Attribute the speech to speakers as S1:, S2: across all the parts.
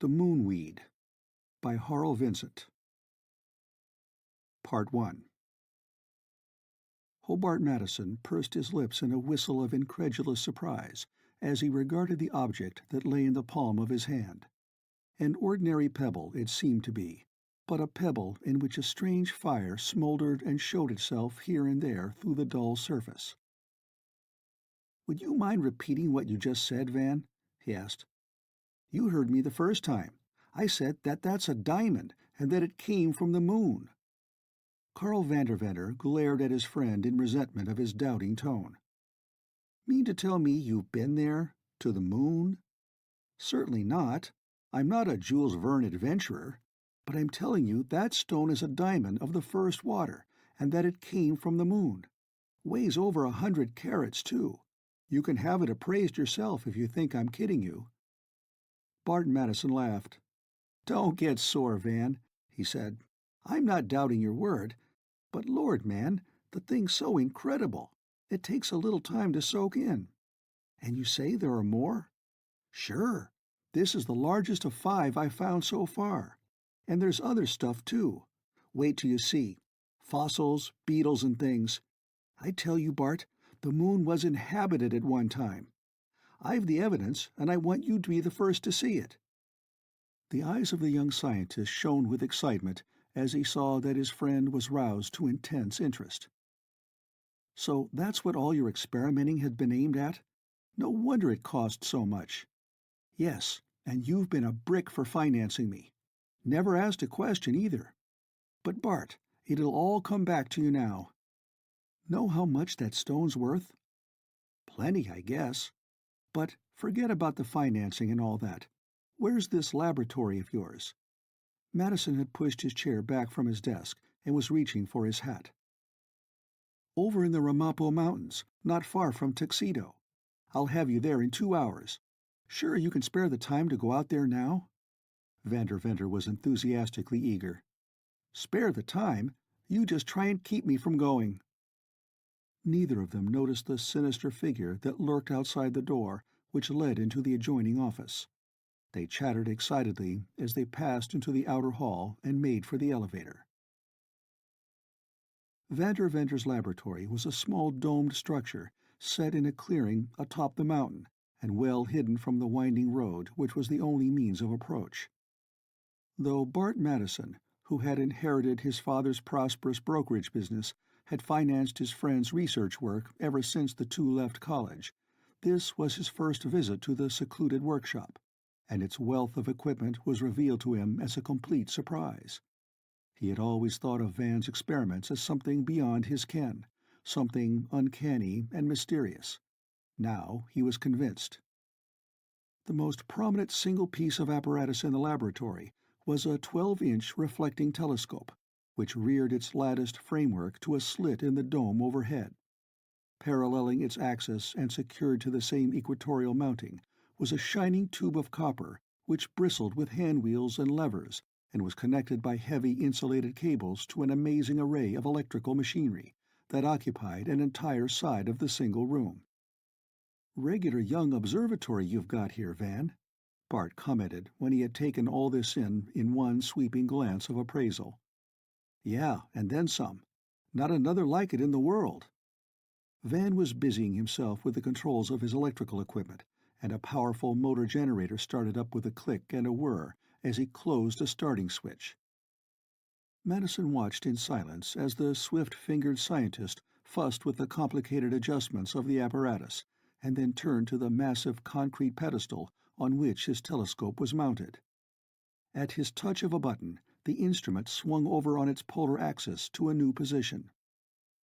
S1: The Moonweed by Harl Vincent. Part 1. Hobart Madison pursed his lips in a whistle of incredulous surprise as he regarded the object that lay in the palm of his hand. An ordinary pebble it seemed to be, but a pebble in which a strange fire smoldered and showed itself here and there through the dull surface. "Would you mind repeating what you just said, Van?" he asked. "You heard me the first time. I said that that's a diamond, and that it came from the moon." Carl Vanderventer glared at his friend in resentment of his doubting tone. "Mean to tell me you've been there? To the moon?" "Certainly not. I'm not a Jules Verne adventurer. But I'm telling you that stone is a diamond of the first water, and that it came from the moon. Weighs over 100 carats, too. You can have it appraised yourself if you think I'm kidding you." Bart Madison laughed. "Don't get sore, Van," he said. "I'm not doubting your word, but Lord, man, the thing's so incredible. It takes a little time to soak in. And you say there are more?" "Sure. This is the largest of 5 I've found so far. And there's other stuff, too. Wait till you see. Fossils, beetles, and things. I tell you, Bart, the moon was inhabited at one time. I've the evidence, and I want you to be the first to see it." The eyes of the young scientist shone with excitement as he saw that his friend was roused to intense interest. "So that's what all your experimenting had been aimed at? No wonder it cost so much." "Yes, and you've been a brick for financing me. Never asked a question either. But Bart, it'll all come back to you now. Know how much that stone's worth?" "Plenty, I guess. But forget about the financing and all that. Where's this laboratory of yours?" Madison had pushed his chair back from his desk and was reaching for his hat. "Over in the Ramapo Mountains, not far from Tuxedo. I'll have you there in 2 hours. Sure you can spare the time to go out there now?" Vanderventer was enthusiastically eager. "Spare the time? You just try and keep me from going." Neither of them noticed the sinister figure that lurked outside the door which led into the adjoining office. They chattered excitedly as they passed into the outer hall and made for the elevator. Vanderventer's laboratory was a small domed structure set in a clearing atop the mountain and well hidden from the winding road which was the only means of approach. Though Bart Madison, who had inherited his father's prosperous brokerage business, had financed his friend's research work ever since the two left college, this was his first visit to the secluded workshop, and its wealth of equipment was revealed to him as a complete surprise. He had always thought of Van's experiments as something beyond his ken, something uncanny and mysterious. Now he was convinced. The most prominent single piece of apparatus in the laboratory was a 12-inch reflecting telescope, which reared its latticed framework to a slit in the dome overhead. Paralleling its axis and secured to the same equatorial mounting was a shining tube of copper which bristled with handwheels and levers and was connected by heavy insulated cables to an amazing array of electrical machinery that occupied an entire side of the single room. "Regular young observatory you've got here, Van," Bart commented when he had taken all this in one sweeping glance of appraisal. "Yeah, and then some. Not another like it in the world." Van was busying himself with the controls of his electrical equipment, and a powerful motor generator started up with a click and a whir as he closed a starting switch. Madison watched in silence as the swift-fingered scientist fussed with the complicated adjustments of the apparatus, and then turned to the massive concrete pedestal on which his telescope was mounted. At his touch of a button, the instrument swung over on its polar axis to a new position.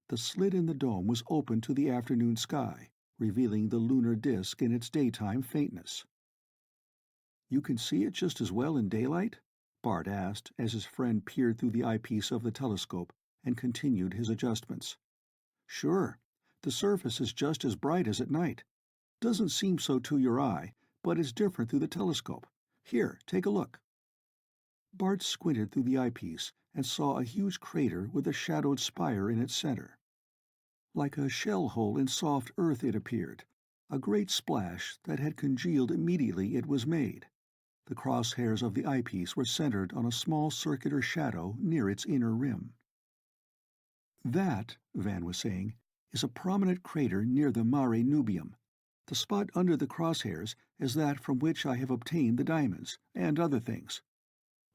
S1: The slit in the dome was open to the afternoon sky, revealing the lunar disk in its daytime faintness. "You can see it just as well in daylight?" Bart asked as his friend peered through the eyepiece of the telescope and continued his adjustments. "Sure. The surface is just as bright as at night. Doesn't seem so to your eye, but it's different through the telescope. Here, take a look." Bart squinted through the eyepiece and saw a huge crater with a shadowed spire in its center. Like a shell hole in soft earth it appeared, a great splash that had congealed immediately it was made. The crosshairs of the eyepiece were centered on a small circular shadow near its inner rim. "That," Van was saying, "is a prominent crater near the Mare Nubium. The spot under the crosshairs is that from which I have obtained the diamonds, and other things.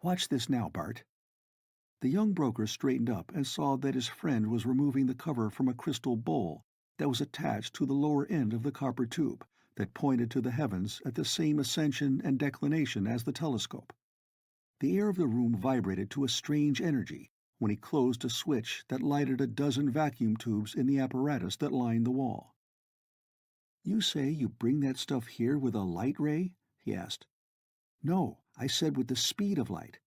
S1: Watch this now, Bart." The young broker straightened up and saw that his friend was removing the cover from a crystal bowl that was attached to the lower end of the copper tube that pointed to the heavens at the same ascension and declination as the telescope. The air of the room vibrated to a strange energy when he closed a switch that lighted a dozen vacuum tubes in the apparatus that lined the wall. "You say you bring that stuff here with a light ray?" he asked. "No, I said with the speed of light.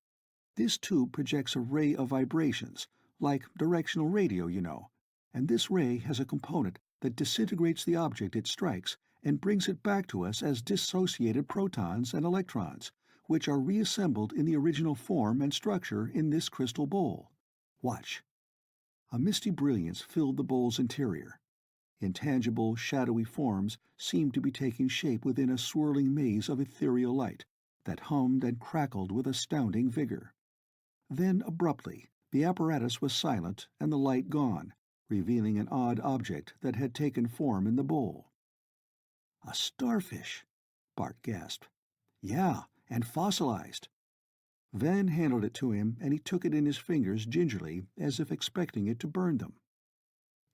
S1: This tube projects a ray of vibrations, like directional radio, you know, and this ray has a component that disintegrates the object it strikes and brings it back to us as dissociated protons and electrons, which are reassembled in the original form and structure in this crystal bowl. Watch." A misty brilliance filled the bowl's interior. Intangible, shadowy forms seemed to be taking shape within a swirling maze of ethereal light that hummed and crackled with astounding vigor. Then, abruptly, the apparatus was silent and the light gone, revealing an odd object that had taken form in the bowl. "A starfish," Bart gasped. "Yeah, and fossilized." Van handled it to him, and he took it in his fingers gingerly, as if expecting it to burn them.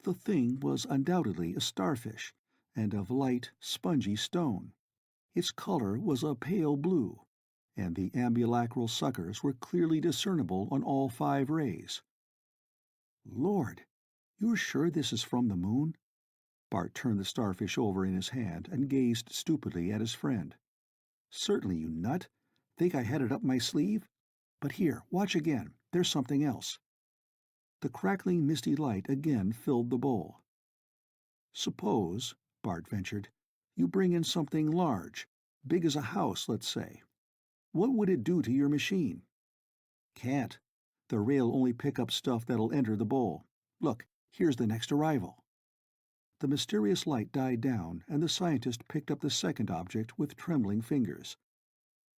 S1: The thing was undoubtedly a starfish, and of light, spongy stone. Its color was a pale blue, and the ambulacral suckers were clearly discernible on all 5 rays. "Lord, you're sure this is from the moon?" Bart turned the starfish over in his hand and gazed stupidly at his friend. "Certainly, you nut. Think I had it up my sleeve? But here, watch again. There's something else." The crackling misty light again filled the bowl. "Suppose," Bart ventured, "you bring in something large, big as a house, let's say. What would it do to your machine?" "Can't. The ray'll only pick up stuff that'll enter the bowl. Look, here's the next arrival." The mysterious light died down, and the scientist picked up the second object with trembling fingers.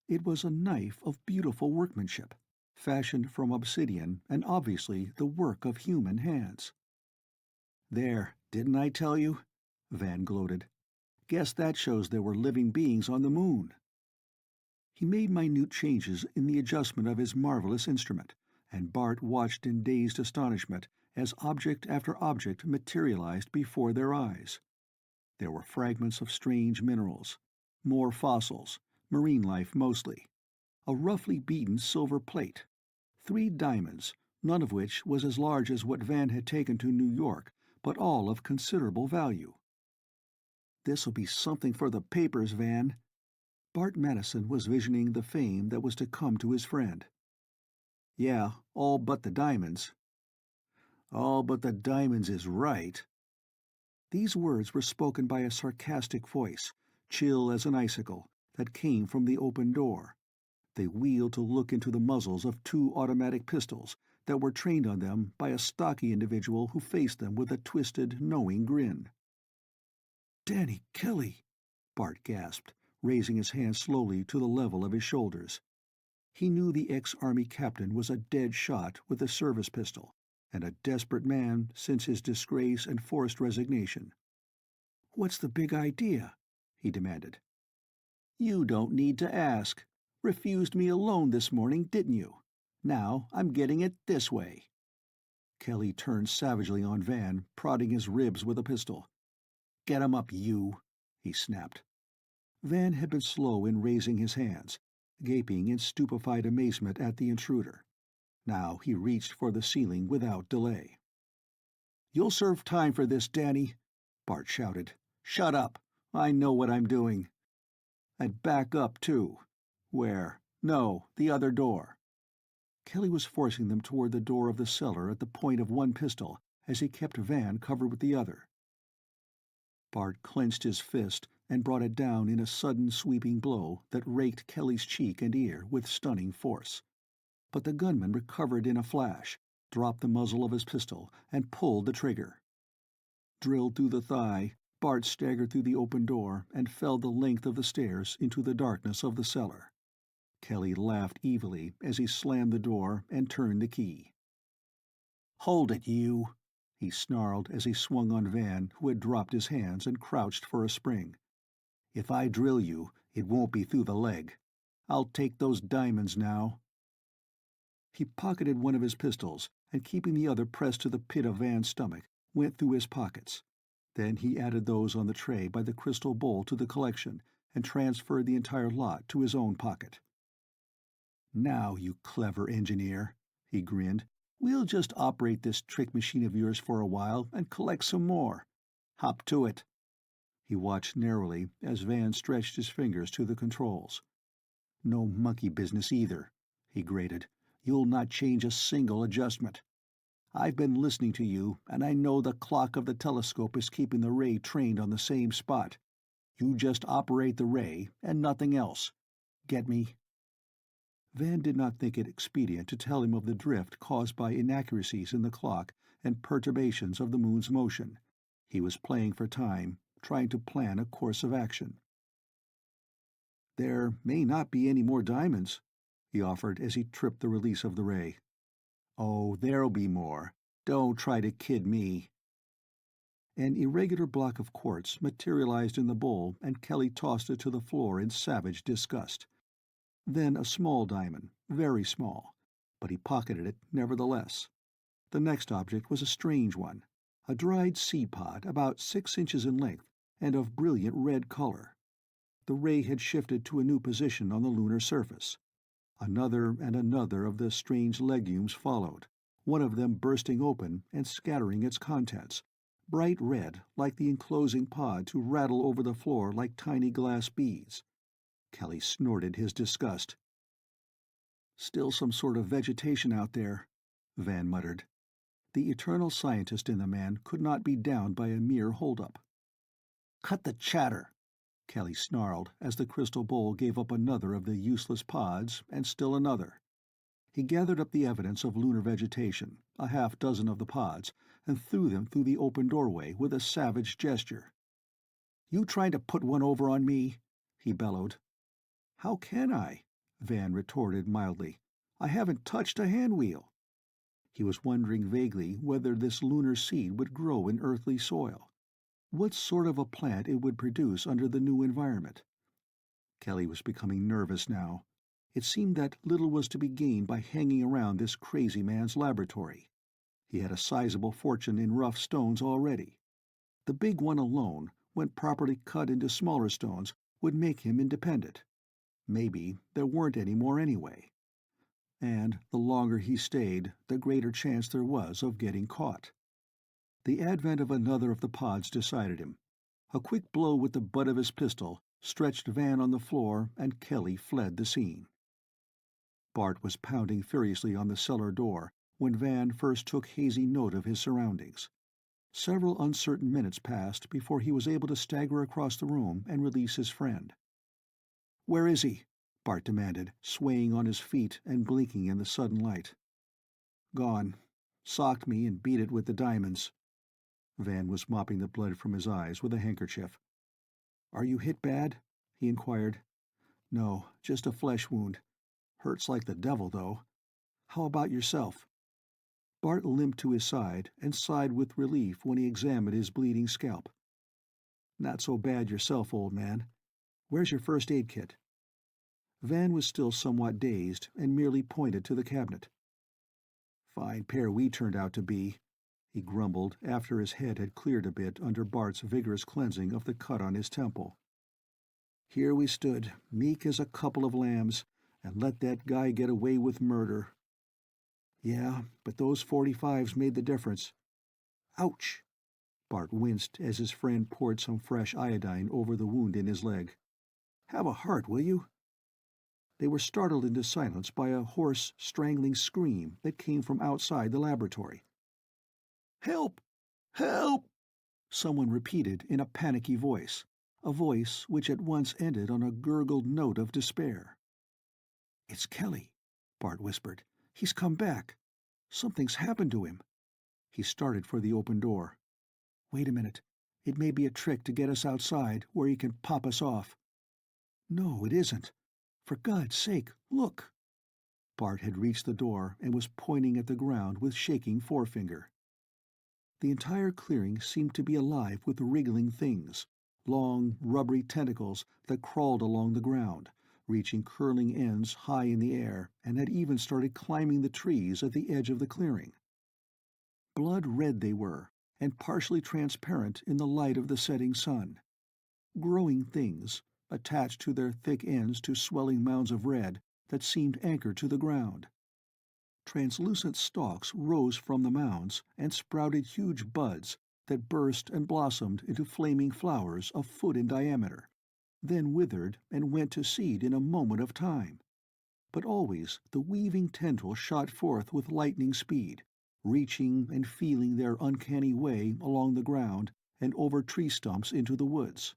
S1: It was a knife of beautiful workmanship, fashioned from obsidian and obviously the work of human hands. "There, didn't I tell you?" Van gloated. "Guess that shows there were living beings on the moon." He made minute changes in the adjustment of his marvelous instrument, and Bart watched in dazed astonishment as object after object materialized before their eyes. There were fragments of strange minerals, more fossils, marine life mostly, a roughly beaten silver plate, 3 diamonds, none of which was as large as what Van had taken to New York, but all of considerable value. "This'll be something for the papers, Van." Bart Madison was visioning the fame that was to come to his friend. "Yeah, all but the diamonds." "All but the diamonds is right." These words were spoken by a sarcastic voice, chill as an icicle, that came from the open door. They wheeled to look into the muzzles of 2 automatic pistols that were trained on them by a stocky individual who faced them with a twisted, knowing grin. "Danny Kelly!" Bart gasped, raising his hand slowly to the level of his shoulders. He knew the ex-army captain was a dead shot with a service pistol, and a desperate man since his disgrace and forced resignation. "What's the big idea?" he demanded. "You don't need to ask. Refused me a loan this morning, didn't you? Now I'm getting it this way." Kelly turned savagely on Van, prodding his ribs with a pistol. "Get 'em up, you," he snapped. Van had been slow in raising his hands, gaping in stupefied amazement at the intruder. Now he reached for the ceiling without delay. "You'll serve time for this, Danny," Bart shouted. "Shut up. I know what I'm doing. And back up, too." "Where?" "No, the other door." Kelly was forcing them toward the door of the cellar at the point of one pistol as he kept Van covered with the other. Bart clenched his fist and brought it down in a sudden sweeping blow that raked Kelly's cheek and ear with stunning force. But the gunman recovered in a flash, dropped the muzzle of his pistol, and pulled the trigger. Drilled through the thigh, Bart staggered through the open door and fell the length of the stairs into the darkness of the cellar. Kelly laughed evilly as he slammed the door and turned the key. "Hold it, you!" he snarled as he swung on Van, who had dropped his hands and crouched for a spring. "If I drill you, it won't be through the leg. I'll take those diamonds now." He pocketed one of his pistols, and keeping the other pressed to the pit of Van's stomach, went through his pockets. Then he added those on the tray by the crystal bowl to the collection, and transferred the entire lot to his own pocket. "Now, you clever engineer," he grinned, "we'll just operate this trick machine of yours for a while and collect some more. Hop to it." He watched narrowly as Van stretched his fingers to the controls. "No monkey business either," he grated. "You'll not change a single adjustment. I've been listening to you, and I know the clock of the telescope is keeping the ray trained on the same spot. You just operate the ray, and nothing else. Get me?" Van did not think it expedient to tell him of the drift caused by inaccuracies in the clock and perturbations of the moon's motion. He was playing for time, trying to plan a course of action. "There may not be any more diamonds," he offered as he tripped the release of the ray. "Oh, there'll be more. Don't try to kid me." An irregular block of quartz materialized in the bowl, and Kelly tossed it to the floor in savage disgust. Then a small diamond, very small, but he pocketed it nevertheless. The next object was a strange one, a dried seed pod about 6 inches in length and of brilliant red color. The ray had shifted to a new position on the lunar surface. Another and another of the strange legumes followed, one of them bursting open and scattering its contents, bright red like the enclosing pod, to rattle over the floor like tiny glass beads. Kelly snorted his disgust. "Still some sort of vegetation out there," Van muttered. The eternal scientist in the man could not be downed by a mere hold-up. "Cut the chatter!" Kelly snarled as the crystal bowl gave up another of the useless pods, and still another. He gathered up the evidence of lunar vegetation, a half-dozen of the pods, and threw them through the open doorway with a savage gesture. "You trying to put one over on me?" he bellowed. "How can I?" Van retorted mildly. "I haven't touched a handwheel." He was wondering vaguely whether this lunar seed would grow in earthly soil, what sort of a plant it would produce under the new environment. Kelly was becoming nervous now. It seemed that little was to be gained by hanging around this crazy man's laboratory. He had a sizable fortune in rough stones already. The big one alone, when properly cut into smaller stones, would make him independent. Maybe there weren't any more anyway. And the longer he stayed, the greater chance there was of getting caught. The advent of another of the pods decided him. A quick blow with the butt of his pistol stretched Van on the floor, and Kelly fled the scene. Bart was pounding furiously on the cellar door when Van first took hazy note of his surroundings. Several uncertain minutes passed before he was able to stagger across the room and release his friend. "Where is he?" Bart demanded, swaying on his feet and blinking in the sudden light. "Gone. Socked me and beat it with the diamonds." Van was mopping the blood from his eyes with a handkerchief. "Are you hit bad?" he inquired. "No, just a flesh wound. Hurts like the devil, though. How about yourself?" Bart limped to his side and sighed with relief when he examined his bleeding scalp. "Not so bad yourself, old man. Where's your first aid kit?" Van was still somewhat dazed and merely pointed to the cabinet. "Fine pair we turned out to be," he grumbled after his head had cleared a bit under Bart's vigorous cleansing of the cut on his temple. "Here we stood, meek as a couple of lambs, and let that guy get away with murder. Yeah, but those 45s made the difference." "Ouch!" Bart winced as his friend poured some fresh iodine over the wound in his leg. "Have a heart, will you?" They were startled into silence by a hoarse, strangling scream that came from outside the laboratory. "Help! Help!" someone repeated in a panicky voice, a voice which at once ended on a gurgled note of despair. "It's Kelly," Bart whispered. "He's come back. Something's happened to him." He started for the open door. "Wait a minute. It may be a trick to get us outside, where he can pop us off." "No, it isn't." For God's sake, look!" Bart had reached the door and was pointing at the ground with shaking forefinger. The entire clearing seemed to be alive with wriggling things, long, rubbery tentacles that crawled along the ground, reaching curling ends high in the air, and had even started climbing the trees at the edge of the clearing. Blood red they were, and partially transparent in the light of the setting sun. Growing things, attached to their thick ends to swelling mounds of red that seemed anchored to the ground. Translucent stalks rose from the mounds and sprouted huge buds that burst and blossomed into flaming flowers a foot in diameter, then withered and went to seed in a moment of time. But always the weaving tendrils shot forth with lightning speed, reaching and feeling their uncanny way along the ground and over tree stumps into the woods.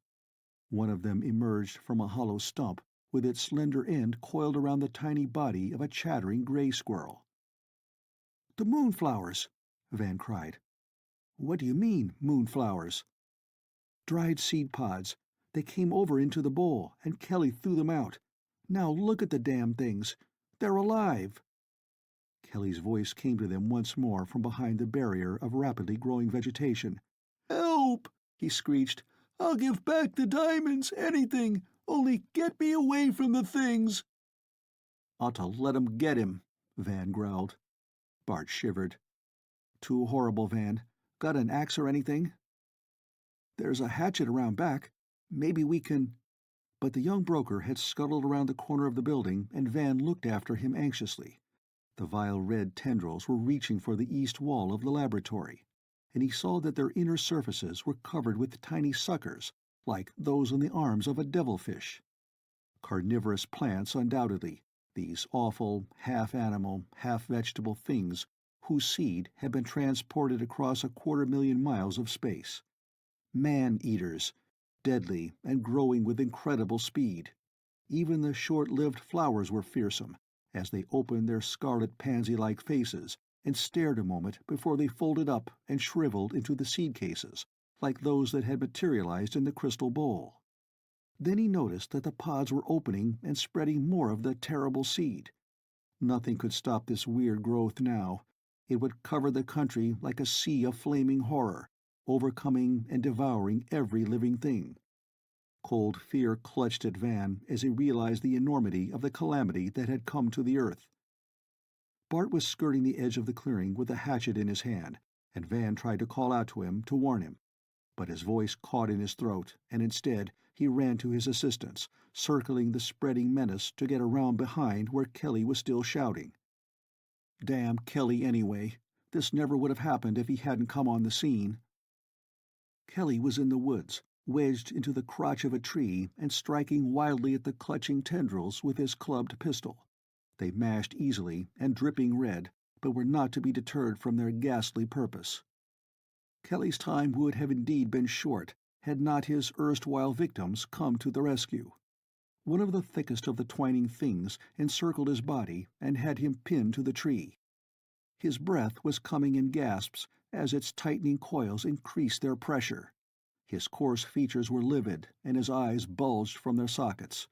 S1: One of them emerged from a hollow stump with its slender end coiled around the tiny body of a chattering gray squirrel. "The moonflowers!" Van cried. "What do you mean, moonflowers?" "Dried seed pods. They came over into the bowl, and Kelly threw them out. Now look at the damn things. They're alive!" Kelly's voice came to them once more from behind the barrier of rapidly growing vegetation. "Help!" he screeched. "I'll give back the diamonds, anything! Only get me away from the things!" "Ought to let 'em get him," Van growled. Bart shivered. "Too horrible, Van. Got an axe or anything?" "There's a hatchet around back. Maybe we can—" But the young broker had scuttled around the corner of the building, and Van looked after him anxiously. The vile red tendrils were reaching for the east wall of the laboratory, and he saw that their inner surfaces were covered with tiny suckers, like those on the arms of a devilfish. Carnivorous plants, undoubtedly, these awful, half-animal, half-vegetable things whose seed had been transported across 250,000 miles of space. Man-eaters, deadly and growing with incredible speed. Even the short-lived flowers were fearsome, as they opened their scarlet pansy-like faces and stared a moment before they folded up and shriveled into the seed cases, like those that had materialized in the crystal bowl. Then he noticed that the pods were opening and spreading more of the terrible seed. Nothing could stop this weird growth now. It would cover the country like a sea of flaming horror, overcoming and devouring every living thing. Cold fear clutched at Van as he realized the enormity of the calamity that had come to the earth. Bart was skirting the edge of the clearing with a hatchet in his hand, and Van tried to call out to him to warn him. But his voice caught in his throat, and instead he ran to his assistance, circling the spreading menace to get around behind where Kelly was still shouting. Damn Kelly anyway. This never would have happened if he hadn't come on the scene. Kelly was in the woods, wedged into the crotch of a tree and striking wildly at the clutching tendrils with his clubbed pistol. They mashed easily and dripping red, but were not to be deterred from their ghastly purpose. Kelly's time would have indeed been short had not his erstwhile victims come to the rescue. One of the thickest of the twining things encircled his body and had him pinned to the tree. His breath was coming in gasps as its tightening coils increased their pressure. His coarse features were livid, and his eyes bulged from their sockets.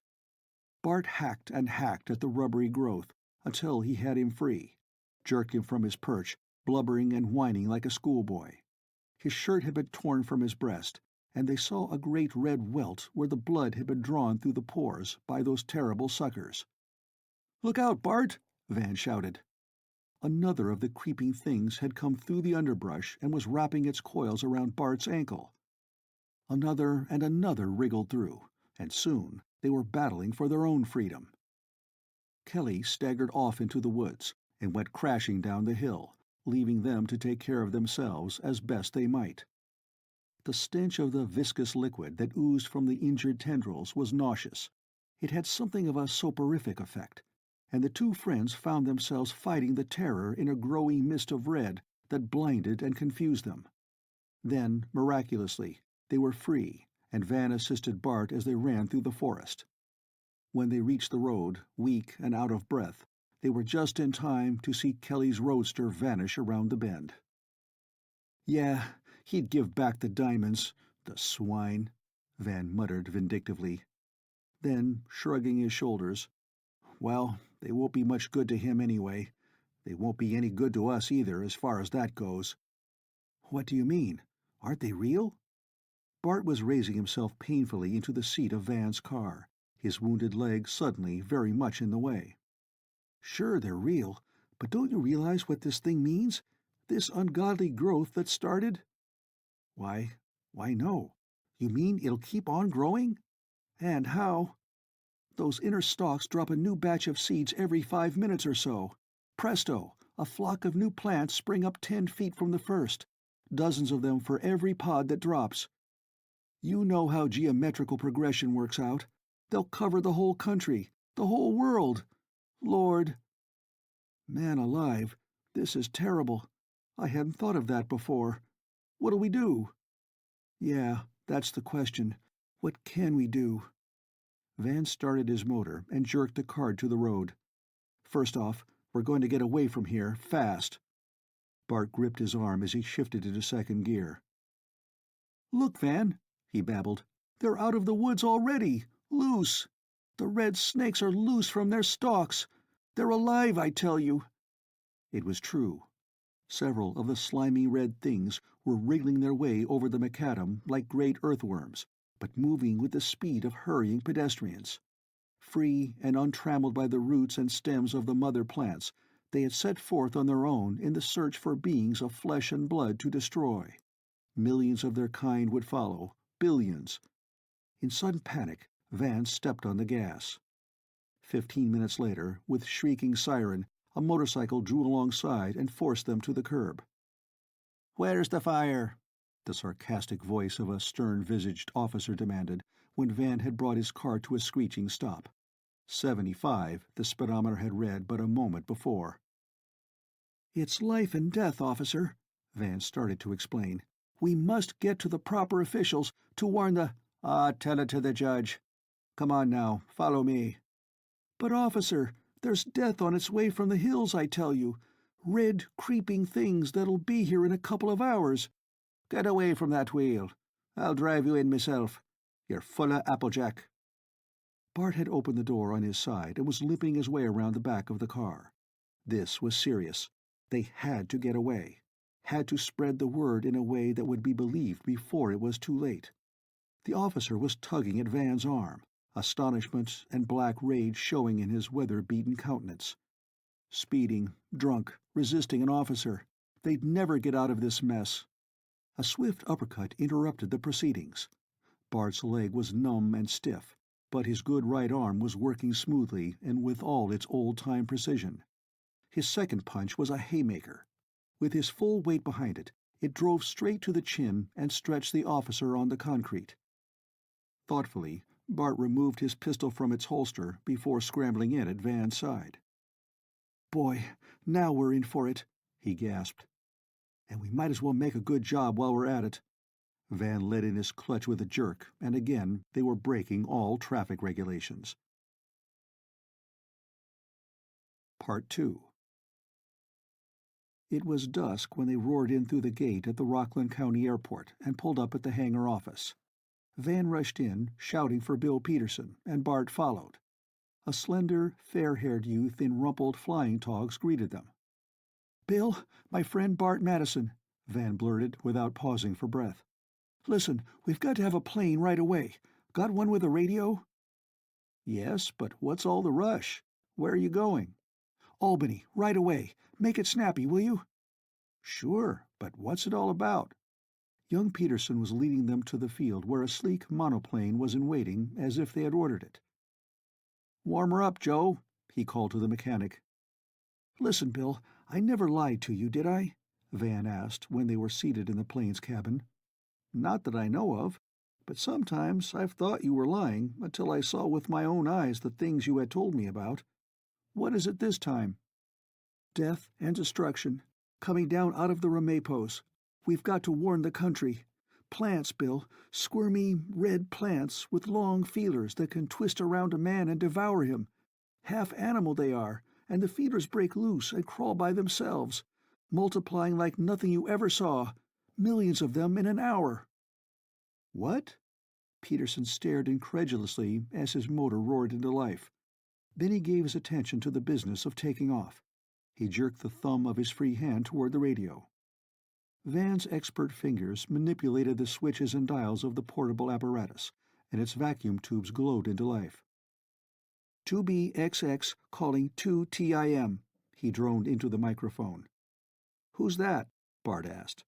S1: Bart hacked and hacked at the rubbery growth until he had him free, jerked him from his perch, blubbering and whining like a schoolboy. His shirt had been torn from his breast, and they saw a great red welt where the blood had been drawn through the pores by those terrible suckers. "Look out, Bart!" Van shouted. Another of the creeping things had come through the underbrush and was wrapping its coils around Bart's ankle. Another and another wriggled through, and soon they were battling for their own freedom. Kelly staggered off into the woods and went crashing down the hill, leaving them to take care of themselves as best they might. The stench of the viscous liquid that oozed from the injured tendrils was nauseous. It had something of a soporific effect, and the two friends found themselves fighting the terror in a growing mist of red that blinded and confused them. Then, miraculously, they were free, and Van assisted Bart as they ran through the forest. When they reached the road, weak and out of breath, they were just in time to see Kelly's roadster vanish around the bend. "Yeah, he'd give back the diamonds, the swine," Van muttered vindictively. Then, shrugging his shoulders, Well, they won't be much good to him anyway. They won't be any good to us either, as far as that goes." "What do you mean? Aren't they real?" Bart was raising himself painfully into the seat of Van's car, his wounded leg suddenly very much in the way. "Sure, they're real, but don't you realize what this thing means? This ungodly growth that started?" "Why, no. You mean it'll keep on growing? And how?" "Those inner stalks drop a new batch of seeds every 5 minutes or so. Presto, a flock of new plants spring up 10 feet from the first, dozens of them for every pod that drops. You know how geometrical progression works out. They'll cover the whole country, the whole world. Lord. Man alive, this is terrible. I hadn't thought of that before. What'll we do?" "Yeah, that's the question. What can we do?" Van started his motor and jerked the car to the road. "First off, we're going to get away from here, fast." Bart gripped his arm as he shifted into second gear. "Look, Van," he babbled. "They're out of the woods already, loose. The red snakes are loose from their stalks. They're alive, I tell you." It was true. Several of the slimy red things were wriggling their way over the macadam like great earthworms, but moving with the speed of hurrying pedestrians. Free and untrammeled by the roots and stems of the mother plants, they had set forth on their own in the search for beings of flesh and blood to destroy. Millions of their kind would follow, billions. In sudden panic, Van stepped on the gas. 15 minutes later, with shrieking siren, a motorcycle drew alongside and forced them to the curb. "Where's the fire?" the sarcastic voice of a stern-visaged officer demanded, when Van had brought his car to a screeching stop. 75, the speedometer had read but a moment before. "It's life and death, officer," Van started to explain. "We must get to the proper officials to warn the—" "Ah, tell it to the judge. Come on now, follow me." "But, officer, there's death on its way from the hills, I tell you. Red, creeping things that'll be here in a couple of hours." "Get away from that wheel. I'll drive you in myself. You're full of applejack." Bart had opened the door on his side and was limping his way around the back of the car. This was serious. They had to get away. Had to spread the word in a way that would be believed before it was too late. The officer was tugging at Van's arm, astonishment and black rage showing in his weather-beaten countenance. Speeding, drunk, resisting an officer. They'd never get out of this mess. A swift uppercut interrupted the proceedings. Bart's leg was numb and stiff, but his good right arm was working smoothly and with all its old-time precision. His second punch was a haymaker. With his full weight behind it, it drove straight to the chin and stretched the officer on the concrete. Thoughtfully, Bart removed his pistol from its holster before scrambling in at Van's side. "Boy, now we're in for it," he gasped. "And we might as well make a good job while we're at it." Van let in his clutch with a jerk, and again they were breaking all traffic regulations. Part 2. It was dusk when they roared in through the gate at the Rockland County Airport and pulled up at the hangar office. Van rushed in, shouting for Bill Peterson, and Bart followed. A slender, fair-haired youth in rumpled flying togs greeted them. "Bill, my friend Bart Madison," Van blurted without pausing for breath. "Listen, we've got to have a plane right away. Got one with a radio?" "Yes, but what's all the rush? Where are you going?" "Albany, right away. Make it snappy, will you?" "Sure, but what's it all about?" Young Peterson was leading them to the field where a sleek monoplane was in waiting as if they had ordered it. "Warm her up, Joe," he called to the mechanic. "Listen, Bill, I never lied to you, did I?" Van asked when they were seated in the plane's cabin. "Not that I know of, but sometimes I've thought you were lying until I saw with my own eyes the things you had told me about. What is it this time?" "Death and destruction, coming down out of the Ramapos. We've got to warn the country. Plants, Bill, squirmy, red plants with long feelers that can twist around a man and devour him. Half animal they are, and the feelers break loose and crawl by themselves, multiplying like nothing you ever saw, millions of them in an hour." "What?" Peterson stared incredulously as his motor roared into life. Then he gave his attention to the business of taking off. He jerked the thumb of his free hand toward the radio. Van's expert fingers manipulated the switches and dials of the portable apparatus, and its vacuum tubes glowed into life. 2BXX calling 2TIM, he droned into the microphone. Who's that? Bart asked.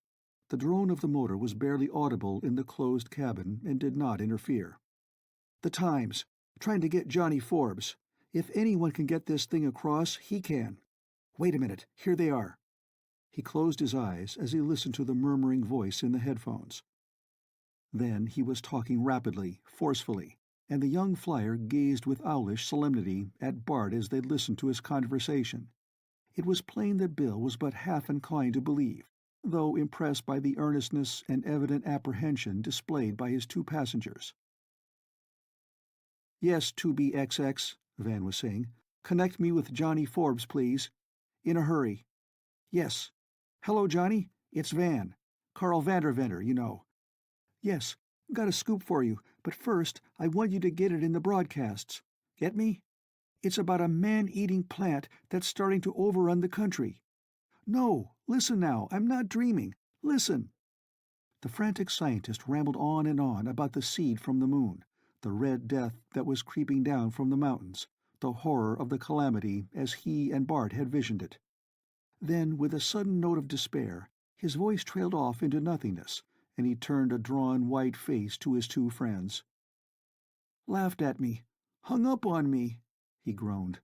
S1: The drone of the motor was barely audible in the closed cabin and did not interfere. The Times, trying to get Johnny Forbes. If anyone can get this thing across, he can. Wait a minute, here they are. He closed his eyes as he listened to the murmuring voice in the headphones. Then he was talking rapidly, forcefully, and the young flyer gazed with owlish solemnity at Bart as they listened to his conversation. It was plain that Bill was but half inclined to believe, though impressed by the earnestness and evident apprehension displayed by his two passengers. Yes, 2BXX, Van was saying. Connect me with Johnny Forbes, please. In a hurry. Yes. Hello, Johnny. It's Van. Harl Vincent, you know. Yes, got a scoop for you, but first I want you to get it in the broadcasts. Get me? It's about a man-eating plant that's starting to overrun the country. No, listen now, I'm not dreaming. Listen. The frantic scientist rambled on and on about the seed from the moon, the red death that was creeping down from the mountains, the horror of the calamity as he and Bart had visioned it. Then, with a sudden note of despair, his voice trailed off into nothingness, and he turned a drawn white face to his two friends. Laughed at me. Hung up on me, he groaned.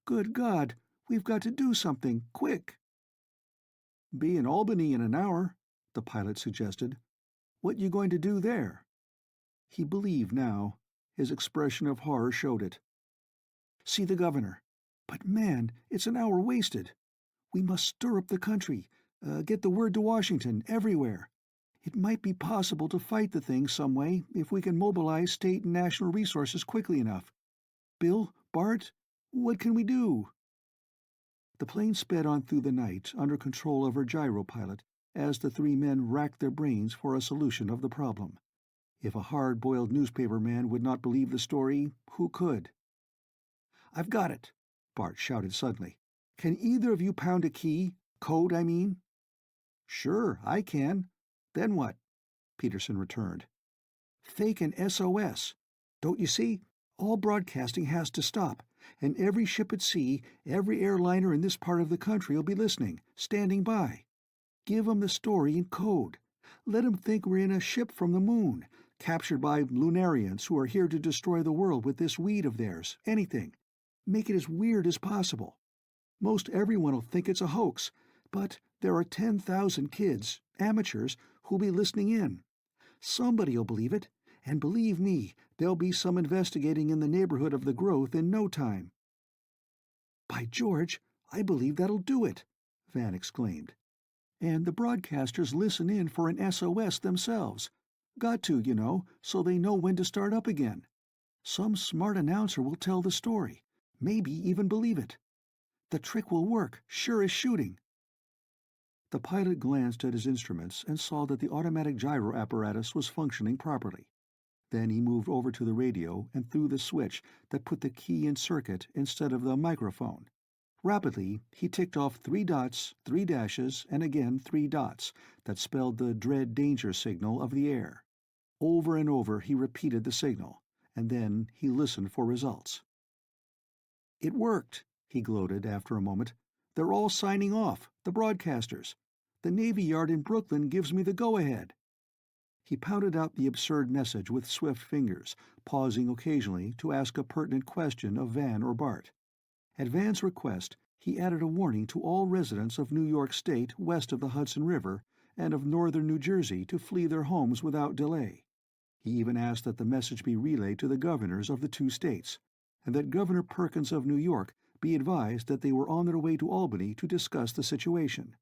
S1: Good God, we've got to do something, quick. Be in Albany in an hour, the pilot suggested. What you going to do there? He believed now. His expression of horror showed it. See the governor. But man, it's an hour wasted. We must stir up the country, get the word to Washington, everywhere. It might be possible to fight the thing some way if we can mobilize state and national resources quickly enough. Bill, Bart, what can we do? The plane sped on through the night under control of her gyropilot as the three men racked their brains for a solution of the problem. If a hard-boiled newspaper man would not believe the story, who could? I've got it, Bart shouted suddenly. Can either of you pound a key? Code, I mean? Sure, I can. Then what? Peterson returned. Fake an SOS. Don't you see? All broadcasting has to stop, and every ship at sea, every airliner in this part of the country will be listening, standing by. Give 'em the story in code. Let 'em think we're in a ship from the moon, captured by Lunarians who are here to destroy the world with this weed of theirs, anything. Make it as weird as possible. Most everyone will think it's a hoax, but there are 10,000 kids, amateurs, who'll be listening in. Somebody'll believe it, and believe me, there'll be some investigating in the neighborhood of the growth in no time. By George, I believe that'll do it, Van exclaimed. And the broadcasters listen in for an SOS themselves. Got to, you know, so they know when to start up again. Some smart announcer will tell the story, maybe even believe it. The trick will work, sure as shooting. The pilot glanced at his instruments and saw that the automatic gyro apparatus was functioning properly. Then he moved over to the radio and threw the switch that put the key in circuit instead of the microphone. Rapidly, he ticked off 3 dots, 3 dashes, and again 3 dots that spelled the dread danger signal of the air. Over and over he repeated the signal, and then he listened for results. It worked, he gloated after a moment. They're all signing off, the broadcasters. The Navy Yard in Brooklyn gives me the go-ahead. He pounded out the absurd message with swift fingers, pausing occasionally to ask a pertinent question of Van or Bart. At Van's request, he added a warning to all residents of New York State west of the Hudson River and of northern New Jersey to flee their homes without delay. He even asked that the message be relayed to the governors of the 2 states, and that Governor Perkins of New York be advised that they were on their way to Albany to discuss the situation.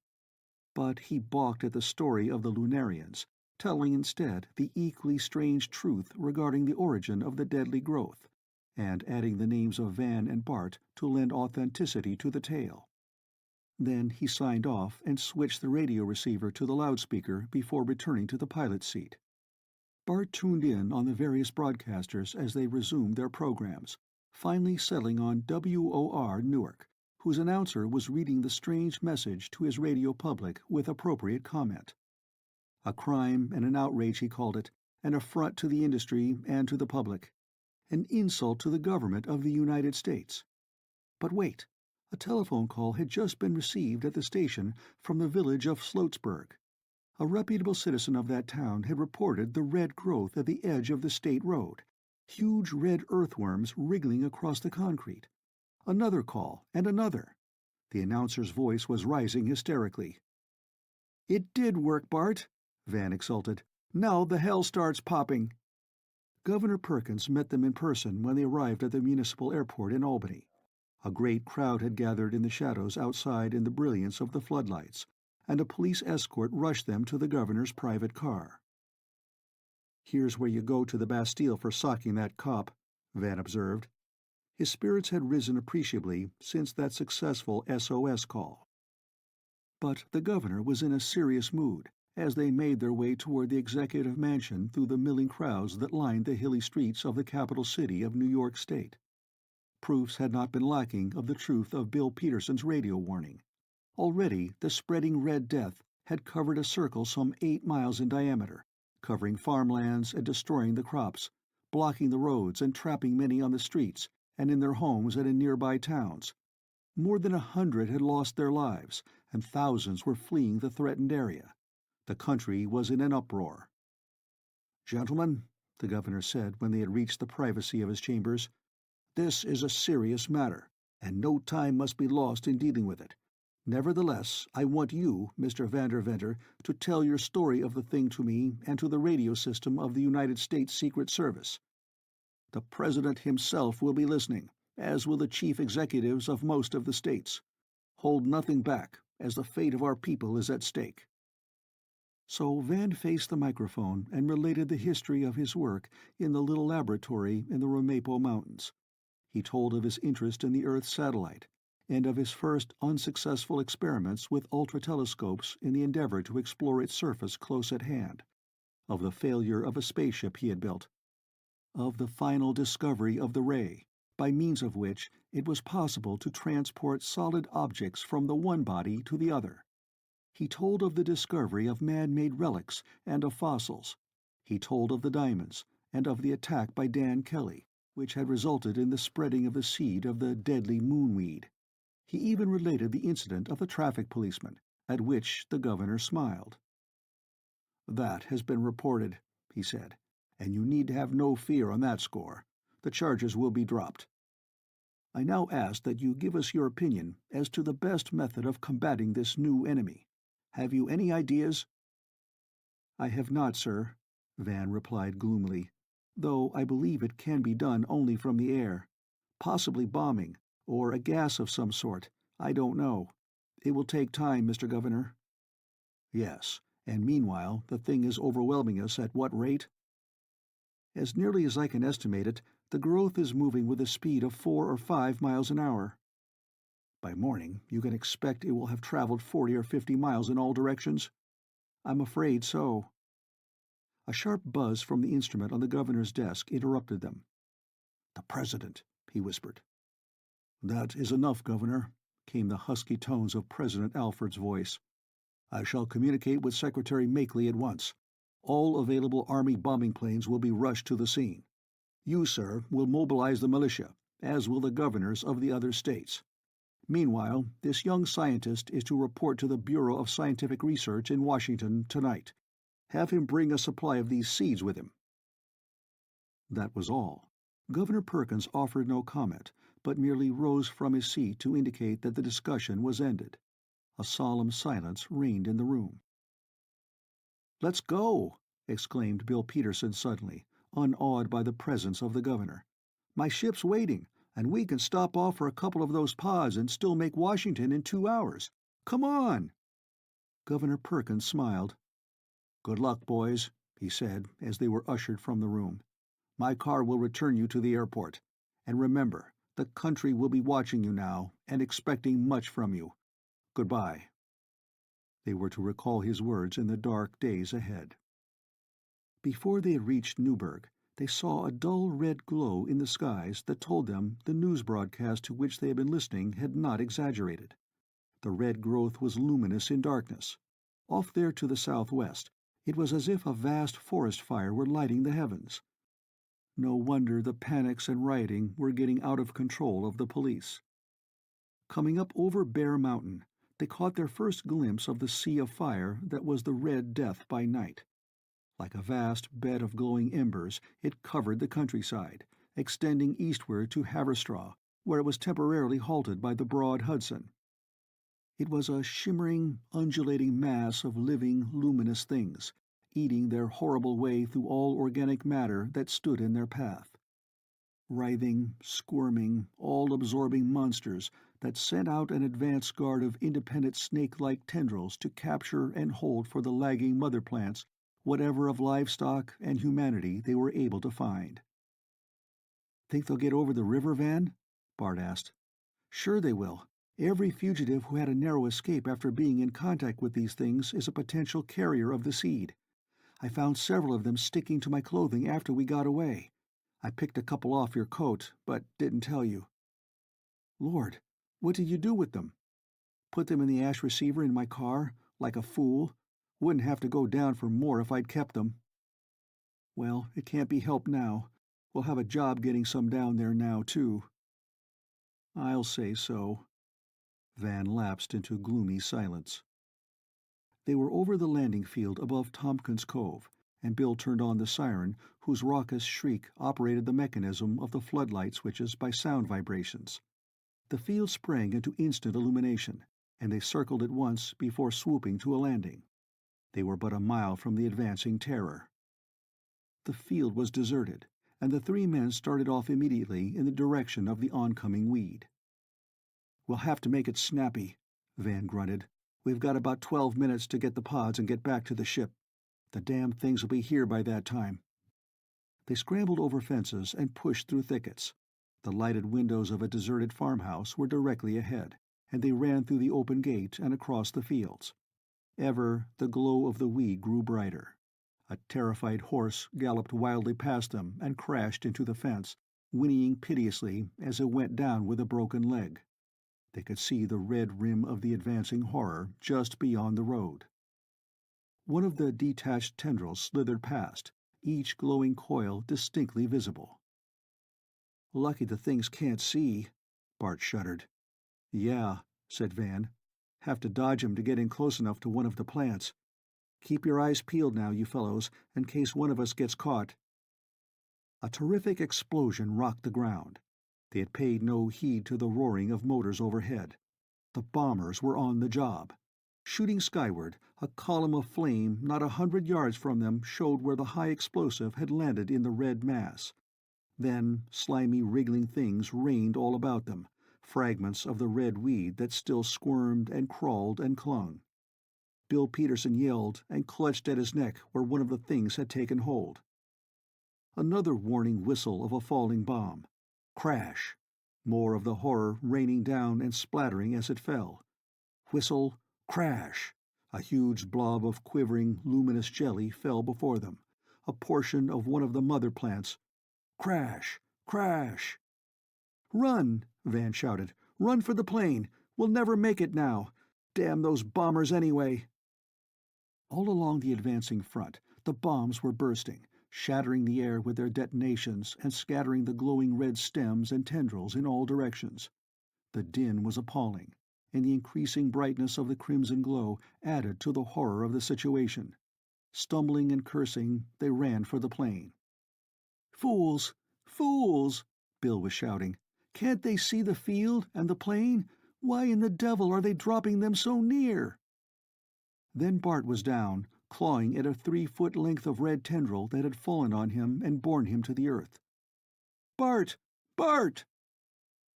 S1: But he balked at the story of the Lunarians, telling instead the equally strange truth regarding the origin of the deadly growth, and adding the names of Van and Bart to lend authenticity to the tale. Then he signed off and switched the radio receiver to the loudspeaker before returning to the pilot's seat. Bart tuned in on the various broadcasters as they resumed their programs, finally settling on WOR Newark, whose announcer was reading the strange message to his radio public with appropriate comment. A crime and an outrage, he called it, an affront to the industry and to the public, an insult to the government of the United States. But wait, a telephone call had just been received at the station from the village of Sloatsburg. A reputable citizen of that town had reported the red growth at the edge of the state road, huge red earthworms wriggling across the concrete. Another call, and another. The announcer's voice was rising hysterically. "It did work, Bart," Van exulted. "Now the hell starts popping." Governor Perkins met them in person when they arrived at the municipal airport in Albany. A great crowd had gathered in the shadows outside in the brilliance of the floodlights, and a police escort rushed them to the governor's private car. "Here's where you go to the Bastille for socking that cop," Van observed. His spirits had risen appreciably since that successful SOS call. But the governor was in a serious mood as they made their way toward the executive mansion through the milling crowds that lined the hilly streets of the capital city of New York State. Proofs had not been lacking of the truth of Bill Peterson's radio warning. Already the spreading Red Death had covered a circle some 8 miles in diameter, covering farmlands and destroying the crops, blocking the roads and trapping many on the streets and in their homes and in nearby towns. More than 100 had lost their lives, and thousands were fleeing the threatened area. The country was in an uproar. "Gentlemen," the governor said when they had reached the privacy of his chambers, "this is a serious matter, and no time must be lost in dealing with it. Nevertheless, I want you, Mr. Vanderventer, to tell your story of the thing to me and to the radio system of the United States Secret Service. The President himself will be listening, as will the chief executives of most of the states. Hold nothing back, as the fate of our people is at stake." So Van faced the microphone and related the history of his work in the little laboratory in the Ramapo Mountains. He told of his interest in the Earth's satellite, and of his first unsuccessful experiments with ultra-telescopes in the endeavor to explore its surface close at hand, of the failure of a spaceship he had built, of the final discovery of the ray, by means of which it was possible to transport solid objects from the one body to the other. He told of the discovery of man-made relics and of fossils. He told of the diamonds, and of the attack by Dan Kelly, which had resulted in the spreading of the seed of the deadly moonweed. He even related the incident of the traffic policeman, at which the governor smiled. "That has been reported," he said, "and you need have no fear on that score. The charges will be dropped. I now ask that you give us your opinion as to the best method of combating this new enemy. Have you any ideas?" "I have not, sir," Van replied gloomily, "though I believe it can be done only from the air. Possibly bombing, or a gas of some sort. I don't know. It will take time, Mr. Governor." "Yes, and meanwhile the thing is overwhelming us at what rate?" "As nearly as I can estimate it, the growth is moving with a speed of 4 or 5 miles an hour. By morning, you can expect it will have traveled 40 or 50 miles in all directions?" "I'm afraid so." A sharp buzz from the instrument on the governor's desk interrupted them. "The President," he whispered. "That is enough, Governor," came the husky tones of President Alford's voice. "I shall communicate with Secretary Makeley at once. All available Army bombing planes will be rushed to the scene. You, sir, will mobilize the militia, as will the governors of the other states. Meanwhile, this young scientist is to report to the Bureau of Scientific Research in Washington tonight. Have him bring a supply of these seeds with him." That was all. Governor Perkins offered no comment, but merely rose from his seat to indicate that the discussion was ended. A solemn silence reigned in the room. "Let's go!" exclaimed Bill Peterson suddenly, unawed by the presence of the governor. "My ship's waiting, and we can stop off for a couple of those pods and still make Washington in 2 hours. Come on!" Governor Perkins smiled. "Good luck, boys," he said as they were ushered from the room. "My car will return you to the airport. And remember, the country will be watching you now and expecting much from you. Goodbye." They were to recall his words in the dark days ahead. Before they had reached Newburgh, They saw a dull red glow in the skies that told them the news broadcast to which they had been listening had not exaggerated. The red growth was luminous in darkness. Off there to the southwest, it was as if a vast forest fire were lighting the heavens. No wonder the panics and rioting were getting out of control of the police. Coming up over Bear Mountain, they caught their first glimpse of the sea of fire that was the Red Death by night. Like a vast bed of glowing embers, it covered the countryside, extending eastward to Haverstraw, where it was temporarily halted by the broad Hudson. It was a shimmering, undulating mass of living, luminous things, eating their horrible way through all organic matter that stood in their path. Writhing, squirming, all-absorbing monsters that sent out an advance guard of independent snake-like tendrils to capture and hold for the lagging mother plants whatever of livestock and humanity they were able to find. "Think they'll get over the river, Van?" Bart asked. "Sure they will. Every fugitive who had a narrow escape after being in contact with these things is a potential carrier of the seed. I found several of them sticking to my clothing after we got away. I picked a couple off your coat, but didn't tell you." "Lord, what did you do with them?" "Put them in the ash receiver in my car, like a fool. Wouldn't have to go down for more if I'd kept them." "Well, it can't be helped now. We'll have a job getting some down there now, too." "I'll say so." Van lapsed into gloomy silence. They were over the landing field above Tompkins Cove, and Bill turned on the siren, whose raucous shriek operated the mechanism of the floodlight switches by sound vibrations. The field sprang into instant illumination, and they circled it once before swooping to a landing. They were but a mile from the advancing terror. The field was deserted, and the three men started off immediately in the direction of the oncoming weed. "We'll have to make it snappy," Van grunted. "We've got about 12 minutes to get the pods and get back to the ship. The damn things will be here by that time." They scrambled over fences and pushed through thickets. The lighted windows of a deserted farmhouse were directly ahead, and they ran through the open gate and across the fields. Ever the glow of the weed grew brighter. A terrified horse galloped wildly past them and crashed into the fence, whinnying piteously as it went down with a broken leg. They could see the red rim of the advancing horror just beyond the road. One of the detached tendrils slithered past, each glowing coil distinctly visible. "Lucky the things can't see," Bart shuddered. "Yeah," said Van. "Have to dodge 'em to get in close enough to one of the plants. Keep your eyes peeled now, you fellows, in case one of us gets caught." A terrific explosion rocked the ground. They had paid no heed to the roaring of motors overhead. The bombers were on the job. Shooting skyward, a column of flame not 100 yards from them showed where the high explosive had landed in the red mass. Then slimy wriggling things rained all about them, fragments of the red weed that still squirmed and crawled and clung. Bill Peterson yelled and clutched at his neck where one of the things had taken hold. Another warning whistle of a falling bomb. Crash! More of the horror raining down and splattering as it fell. Whistle, crash! A huge blob of quivering, luminous jelly fell before them, a portion of one of the mother plants. Crash! Crash! "Run!" Van shouted. "Run for the plane! We'll never make it now! Damn those bombers anyway!" All along the advancing front, the bombs were bursting, shattering the air with their detonations and scattering the glowing red stems and tendrils in all directions. The din was appalling, and the increasing brightness of the crimson glow added to the horror of the situation. Stumbling and cursing, they ran for the plane. "Fools! Fools!" Bill was shouting. "Can't they see the field and the plane? Why in the devil are they dropping them so near?" Then Bart was down, clawing at a 3-foot length of red tendril that had fallen on him and borne him to the earth. "Bart! Bart!"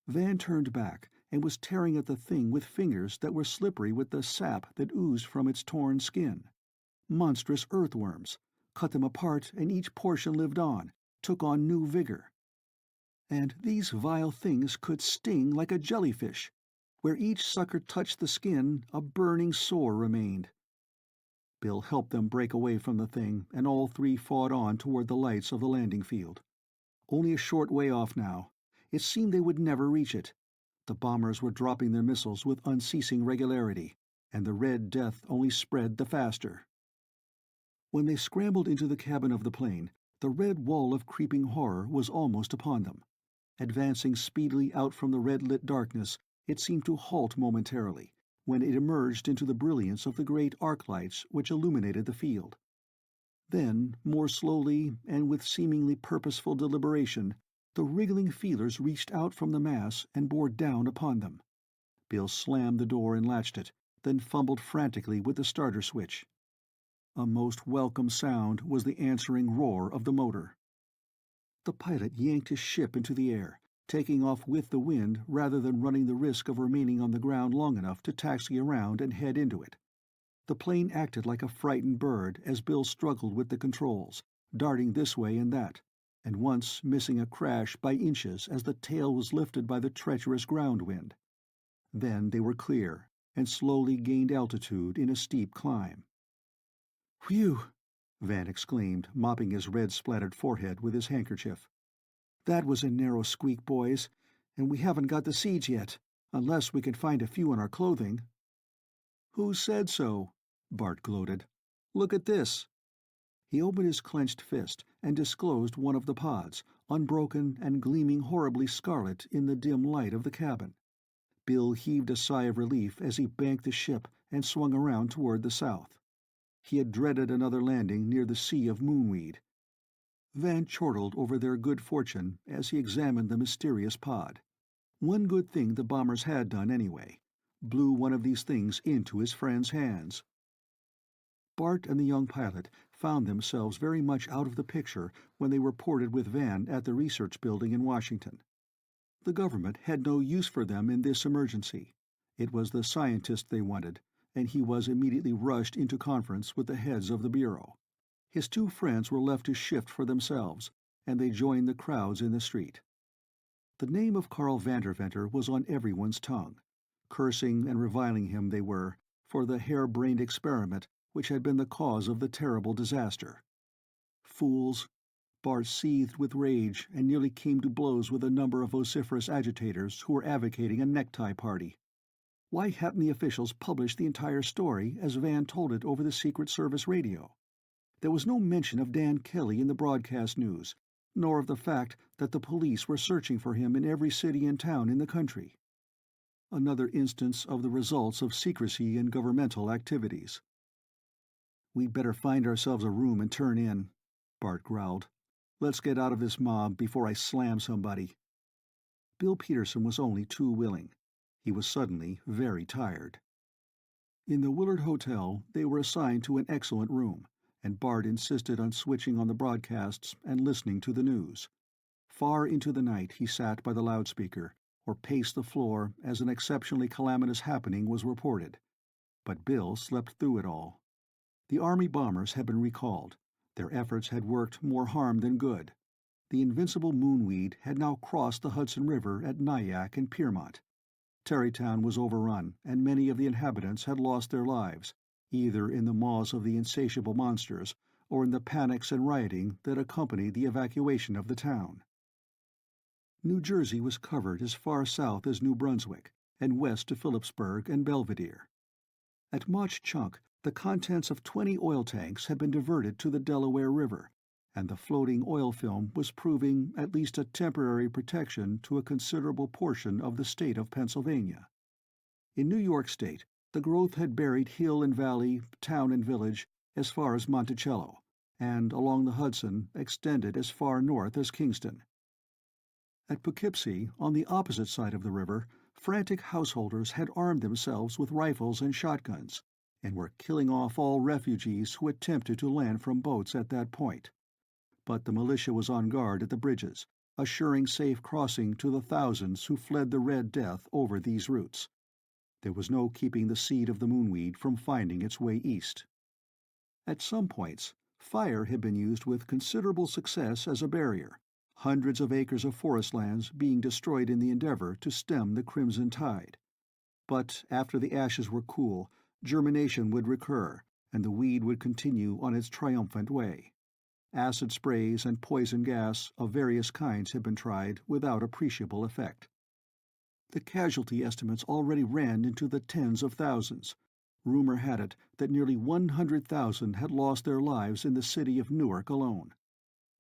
S1: Van turned back and was tearing at the thing with fingers that were slippery with the sap that oozed from its torn skin. Monstrous earthworms. Cut them apart and each portion lived on, took on new vigor. And these vile things could sting like a jellyfish. Where each sucker touched the skin, a burning sore remained. Bill helped them break away from the thing, and all three fought on toward the lights of the landing field. Only a short way off now. It seemed they would never reach it. The bombers were dropping their missiles with unceasing regularity, and the red death only spread the faster. When they scrambled into the cabin of the plane, the red wall of creeping horror was almost upon them. Advancing speedily out from the red-lit darkness, it seemed to halt momentarily, when it emerged into the brilliance of the great arc lights which illuminated the field. Then, more slowly and with seemingly purposeful deliberation, the wriggling feelers reached out from the mass and bore down upon them. Bill slammed the door and latched it, then fumbled frantically with the starter switch. A most welcome sound was the answering roar of the motor. The pilot yanked his ship into the air, taking off with the wind rather than running the risk of remaining on the ground long enough to taxi around and head into it. The plane acted like a frightened bird as Bill struggled with the controls, darting this way and that, and once missing a crash by inches as the tail was lifted by the treacherous ground wind. Then they were clear, and slowly gained altitude in a steep climb. "Phew!" Van exclaimed, mopping his red-splattered forehead with his handkerchief. "That was a narrow squeak, boys, and we haven't got the seeds yet, unless we can find a few in our clothing." "Who said so?" Bart gloated. "Look at this." He opened his clenched fist and disclosed one of the pods, unbroken and gleaming horribly scarlet in the dim light of the cabin. Bill heaved a sigh of relief as he banked the ship and swung around toward the south. He had dreaded another landing near the sea of moonweed. Van chortled over their good fortune as he examined the mysterious pod. One good thing the bombers had done anyway: blew one of these things into his friend's hands. Bart and the young pilot found themselves very much out of the picture when they reported with Van at the research building in Washington. The government had no use for them in this emergency. It was the scientist they wanted, and he was immediately rushed into conference with the heads of the Bureau. His two friends were left to shift for themselves, and they joined the crowds in the street. The name of Harl Vanderventer was on everyone's tongue. Cursing and reviling him they were, for the hair-brained experiment which had been the cause of the terrible disaster. Fools! Bart seethed with rage and nearly came to blows with a number of vociferous agitators who were advocating a necktie party. Why hadn't the officials published the entire story as Van told it over the Secret Service radio? There was no mention of Dan Kelly in the broadcast news, nor of the fact that the police were searching for him in every city and town in the country. Another instance of the results of secrecy in governmental activities. "We'd better find ourselves a room and turn in," Bart growled. "Let's get out of this mob before I slam somebody." Bill Peterson was only too willing. He was suddenly very tired. In the Willard Hotel, they were assigned to an excellent room, and Bart insisted on switching on the broadcasts and listening to the news. Far into the night he sat by the loudspeaker, or paced the floor as an exceptionally calamitous happening was reported. But Bill slept through it all. The Army bombers had been recalled. Their efforts had worked more harm than good. The invincible moonweed had now crossed the Hudson River at Nyack and Piermont. Tarrytown was overrun, and many of the inhabitants had lost their lives, either in the maws of the insatiable monsters or in the panics and rioting that accompanied the evacuation of the town. New Jersey was covered as far south as New Brunswick, and west to Phillipsburg and Belvedere. At Mauch Chunk, the contents of 20 oil tanks had been diverted to the Delaware River, and the floating oil film was proving at least a temporary protection to a considerable portion of the state of Pennsylvania. In New York State, the growth had buried hill and valley, town and village, as far as Monticello, and along the Hudson extended as far north as Kingston. At Poughkeepsie, on the opposite side of the river, frantic householders had armed themselves with rifles and shotguns, and were killing off all refugees who attempted to land from boats at that point. But the militia was on guard at the bridges, assuring safe crossing to the thousands who fled the Red Death over these routes. There was no keeping the seed of the moonweed from finding its way east. At some points, fire had been used with considerable success as a barrier, hundreds of acres of forest lands being destroyed in the endeavor to stem the crimson tide. But after the ashes were cool, germination would recur, and the weed would continue on its triumphant way. Acid sprays and poison gas of various kinds had been tried without appreciable effect. The casualty estimates already ran into the tens of thousands. Rumor had it that nearly 100,000 had lost their lives in the city of Newark alone.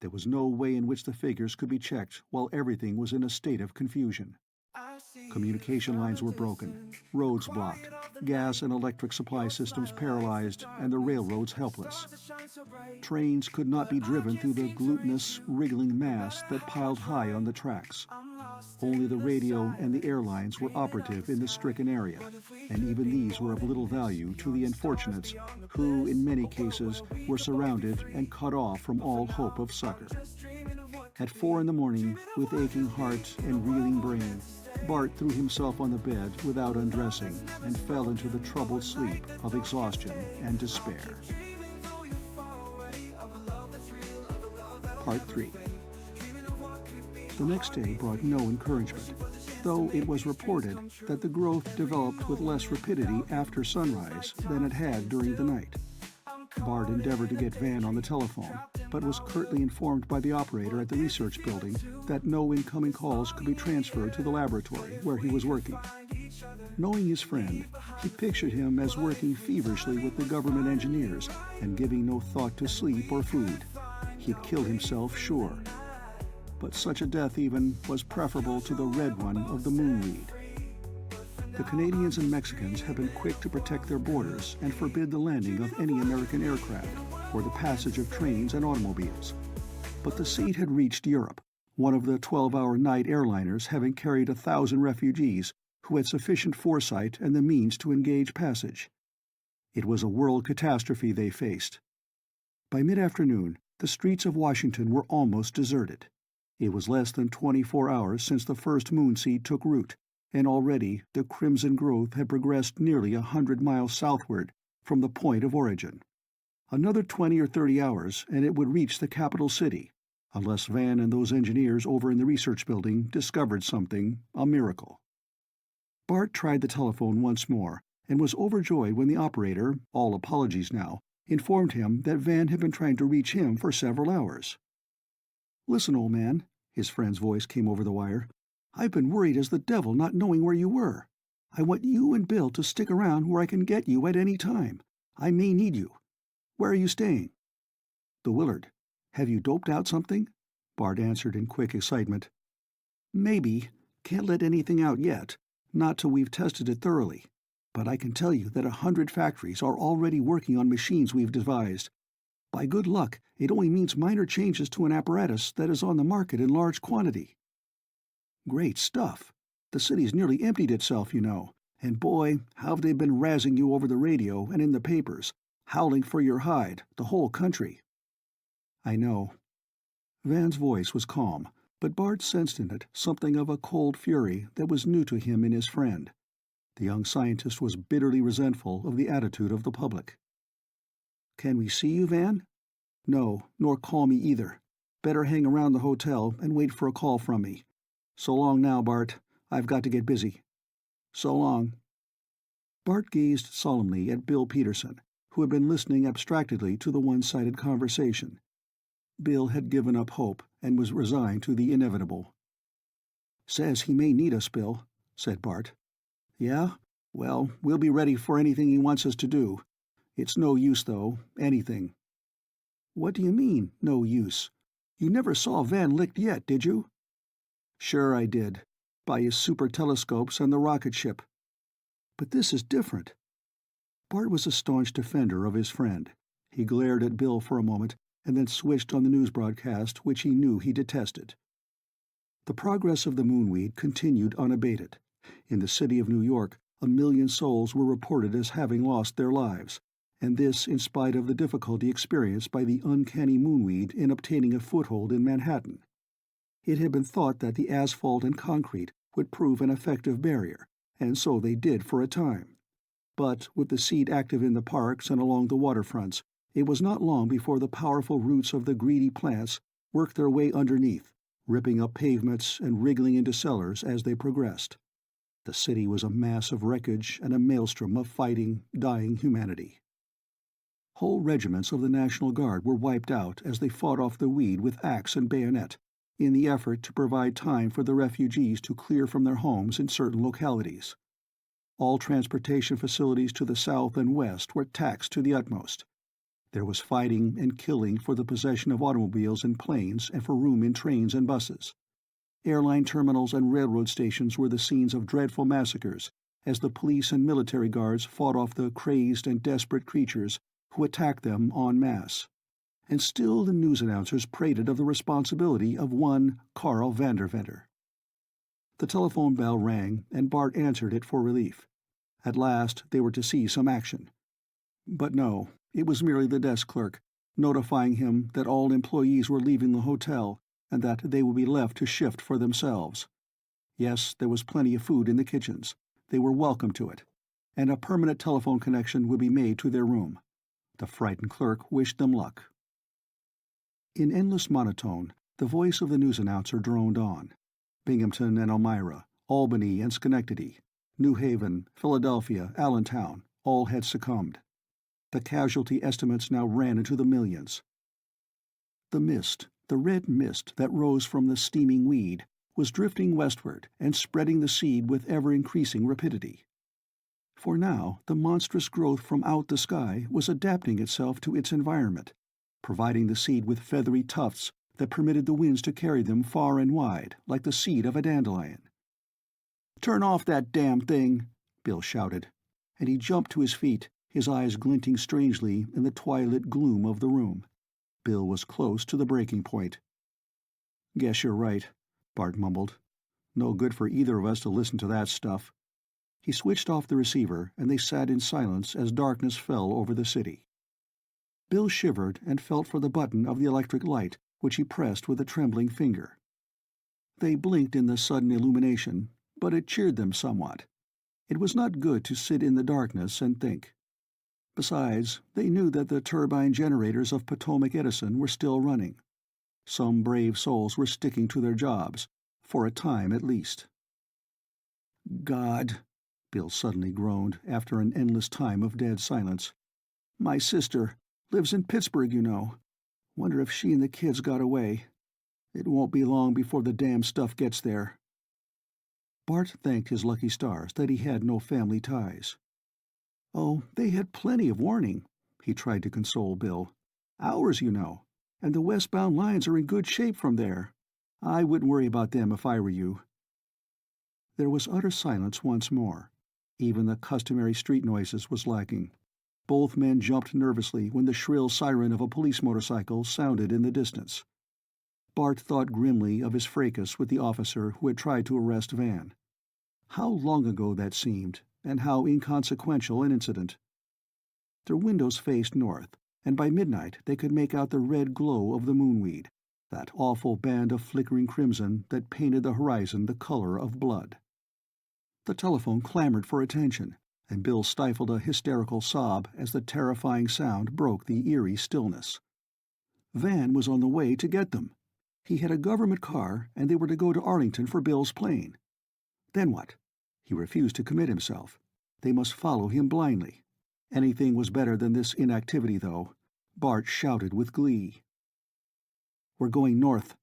S1: There was no way in which the figures could be checked while everything was in a state of confusion. Communication lines were broken, roads blocked, gas and electric supply systems paralyzed, and the railroads helpless. Trains could not be driven through the glutinous, wriggling mass that piled high on the tracks. Only the radio and the airlines were operative in the stricken area, and even these were of little value to the unfortunates who, in many cases, were surrounded and cut off from all hope of succor. At 4 a.m, with aching heart and reeling brain, Bart threw himself on the bed without undressing and fell into the troubled sleep of exhaustion and despair. Part 3. The next day brought no encouragement, though it was reported that the growth developed with less rapidity after sunrise than it had during the night. Bart endeavored to get Van on the telephone, but was curtly informed by the operator at the research building that no incoming calls could be transferred to the laboratory where he was working. Knowing his friend, he pictured him as working feverishly with the government engineers and giving no thought to sleep or food. He'd killed himself, sure. But such a death even was preferable to the red one of the moonweed. The Canadians and Mexicans had been quick to protect their borders and forbid the landing of any American aircraft or the passage of trains and automobiles. But the seed had reached Europe, one of the 12-hour night airliners having carried 1,000 refugees who had sufficient foresight and the means to engage passage. It was a world catastrophe they faced. By mid-afternoon, the streets of Washington were almost deserted. It was less than 24 hours since the first moonseed took root, and already the crimson growth had progressed nearly 100 miles southward from the point of origin. Another 20 or 30 hours, and it would reach the capital city, unless Van and those engineers over in the research building discovered something, a miracle. Bart tried the telephone once more, and was overjoyed when the operator, all apologies now, informed him that Van had been trying to reach him for several hours. "Listen, old man," his friend's voice came over the wire. "I've been worried as the devil not knowing where you were. I want you and Bill to stick around where I can get you at any time. I may need you. Where are you staying?" "The Willard. Have you doped out something?" Bart answered in quick excitement. "Maybe. Can't let anything out yet. Not till we've tested it thoroughly. But I can tell you that 100 factories are already working on machines we've devised. By good luck, it only means minor changes to an apparatus that is on the market in large quantity." "Great stuff. The city's nearly emptied itself, you know, and boy, how have they been razzing you over the radio and in the papers, howling for your hide, the whole country." "I know." Van's voice was calm, but Bart sensed in it something of a cold fury that was new to him in his friend. The young scientist was bitterly resentful of the attitude of the public. "Can we see you, Van?" "No, nor call me either. Better hang around the hotel and wait for a call from me. So long now, Bart. I've got to get busy." "So long." Bart gazed solemnly at Bill Peterson, who had been listening abstractedly to the one-sided conversation. Bill had given up hope and was resigned to the inevitable. "Says he may need us, Bill," said Bart. "Yeah? Well, we'll be ready for anything he wants us to do. It's no use, though, anything." "What do you mean, no use? You never saw Van licked yet, did you?" "Sure I did, by his super telescopes and the rocket ship. But this is different." Bart was a staunch defender of his friend. He glared at Bill for a moment, and then switched on the news broadcast, which he knew he detested. The progress of the moonweed continued unabated. In the city of New York, 1 million souls were reported as having lost their lives, and this in spite of the difficulty experienced by the uncanny moonweed in obtaining a foothold in Manhattan. It had been thought that the asphalt and concrete would prove an effective barrier, and so they did for a time. But with the seed active in the parks and along the waterfronts, it was not long before the powerful roots of the greedy plants worked their way underneath, ripping up pavements and wriggling into cellars as they progressed. The city was a mass of wreckage and a maelstrom of fighting, dying humanity. Whole regiments of the National Guard were wiped out as they fought off the weed with axe and bayonet, in the effort to provide time for the refugees to clear from their homes in certain localities. All transportation facilities to the south and west were taxed to the utmost. There was fighting and killing for the possession of automobiles and planes and for room in trains and buses. Airline terminals and railroad stations were the scenes of dreadful massacres as the police and military guards fought off the crazed and desperate creatures who attacked them en masse. And still the news announcers prated of the responsibility of one Harl Vincent. The telephone bell rang, and Bart answered it for relief. At last they were to see some action. But no, it was merely the desk clerk, notifying him that all employees were leaving the hotel and that they would be left to shift for themselves. Yes, there was plenty of food in the kitchens. They were welcome to it, and a permanent telephone connection would be made to their room. The frightened clerk wished them luck. In endless monotone, the voice of the news announcer droned on. Binghamton and Elmira, Albany and Schenectady, New Haven, Philadelphia, Allentown, all had succumbed. The casualty estimates now ran into the millions. The mist, the red mist that rose from the steaming weed, was drifting westward and spreading the seed with ever-increasing rapidity. For now the monstrous growth from out the sky was adapting itself to its environment, providing the seed with feathery tufts that permitted the winds to carry them far and wide, like the seed of a dandelion. "Turn off that damn thing!" Bill shouted, and he jumped to his feet, his eyes glinting strangely in the twilight gloom of the room. Bill was close to the breaking point. "Guess you're right," Bart mumbled. "No good for either of us to listen to that stuff." He switched off the receiver, and they sat in silence as darkness fell over the city. Bill shivered and felt for the button of the electric light, which he pressed with a trembling finger. They blinked in the sudden illumination, but it cheered them somewhat. It was not good to sit in the darkness and think. Besides, they knew that the turbine generators of Potomac Edison were still running. Some brave souls were sticking to their jobs, for a time at least. "God," Bill suddenly groaned, after an endless time of dead silence. "My sister lives in Pittsburgh, you know. Wonder if she and the kids got away. It won't be long before the damn stuff gets there." Bart thanked his lucky stars that he had no family ties. "Oh, they had plenty of warning," he tried to console Bill. "Hours, you know, and the westbound lines are in good shape from there. I wouldn't worry about them if I were you." There was utter silence once more. Even the customary street noises was lacking. Both men jumped nervously when the shrill siren of a police motorcycle sounded in the distance. Bart thought grimly of his fracas with the officer who had tried to arrest Van. How long ago that seemed, and how inconsequential an incident. Their windows faced north, and by midnight they could make out the red glow of the moonweed, that awful band of flickering crimson that painted the horizon the color of blood. The telephone clamored for attention, and Bill stifled a hysterical sob as the terrifying sound broke the eerie stillness. Van was on the way to get them. He had a government car, and they were to go to Arlington for Bill's plane. Then what? He refused to commit himself. They must follow him blindly. Anything was better than this inactivity, though. Bart shouted with glee. "We're going north,"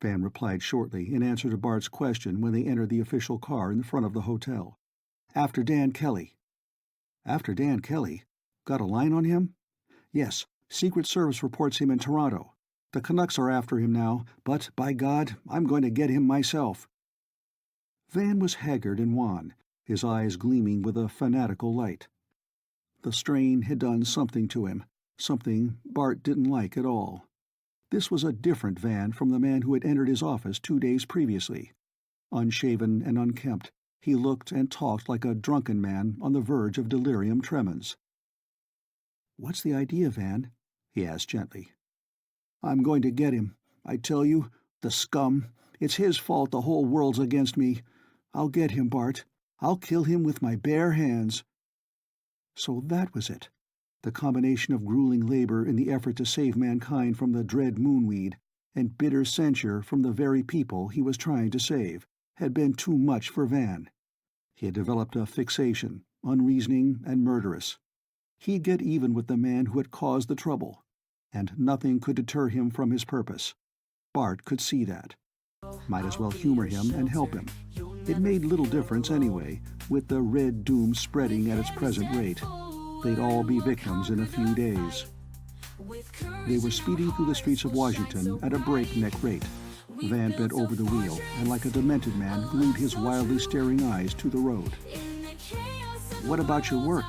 S1: Van replied shortly in answer to Bart's question when they entered the official car in front of the hotel. "After Dan Kelly." "After Dan Kelly? Got a line on him?" "Yes. Secret Service reports him in Toronto. The Canucks are after him now, but, by God, I'm going to get him myself." Van was haggard and wan, his eyes gleaming with a fanatical light. The strain had done something to him, something Bart didn't like at all. This was a different Van from the man who had entered his office 2 days previously. Unshaven and unkempt, he looked and talked like a drunken man on the verge of delirium tremens. "What's the idea, Van?" he asked gently. "I'm going to get him. I tell you, the scum. It's his fault the whole world's against me. I'll get him, Bart. I'll kill him with my bare hands." So that was it. The combination of grueling labor in the effort to save mankind from the dread moonweed, and bitter censure from the very people he was trying to save, had been too much for Van. He had developed a fixation, unreasoning and murderous. He'd get even with the man who had caused the trouble, and nothing could deter him from his purpose. Bart could see that. Might as well humor him and help him. It made little difference anyway, with the red doom spreading at its present rate. They'd all be victims in a few days. They were speeding through the streets of Washington at a breakneck rate. Van bent over the wheel and, like a demented man, glued his wildly staring eyes to the road. "What about your work?"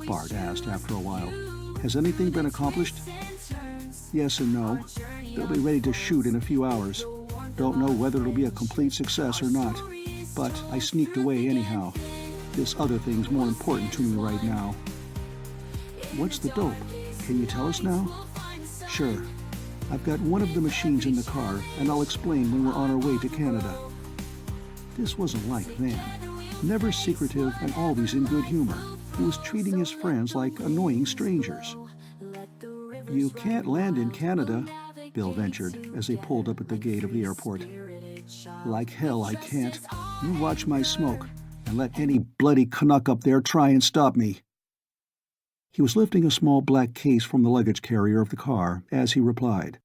S1: Bart asked after a while. "Has anything been accomplished?" "Yes and no. They'll be ready to shoot in a few hours. Don't know whether it'll be a complete success or not, but I sneaked away anyhow. This other thing's more important to me right now." "What's the dope? Can you tell us now?" "Sure. I've got one of the machines in the car, and I'll explain when we're on our way to Canada." This wasn't like Van. Never secretive and always in good humor, he was treating his friends like annoying strangers. "You can't land in Canada," Bill ventured as they pulled up at the gate of the airport. "Like hell I can't. You watch my smoke, and let any bloody Canuck up there try and stop me." He was lifting a small black case from the luggage carrier of the car as he replied.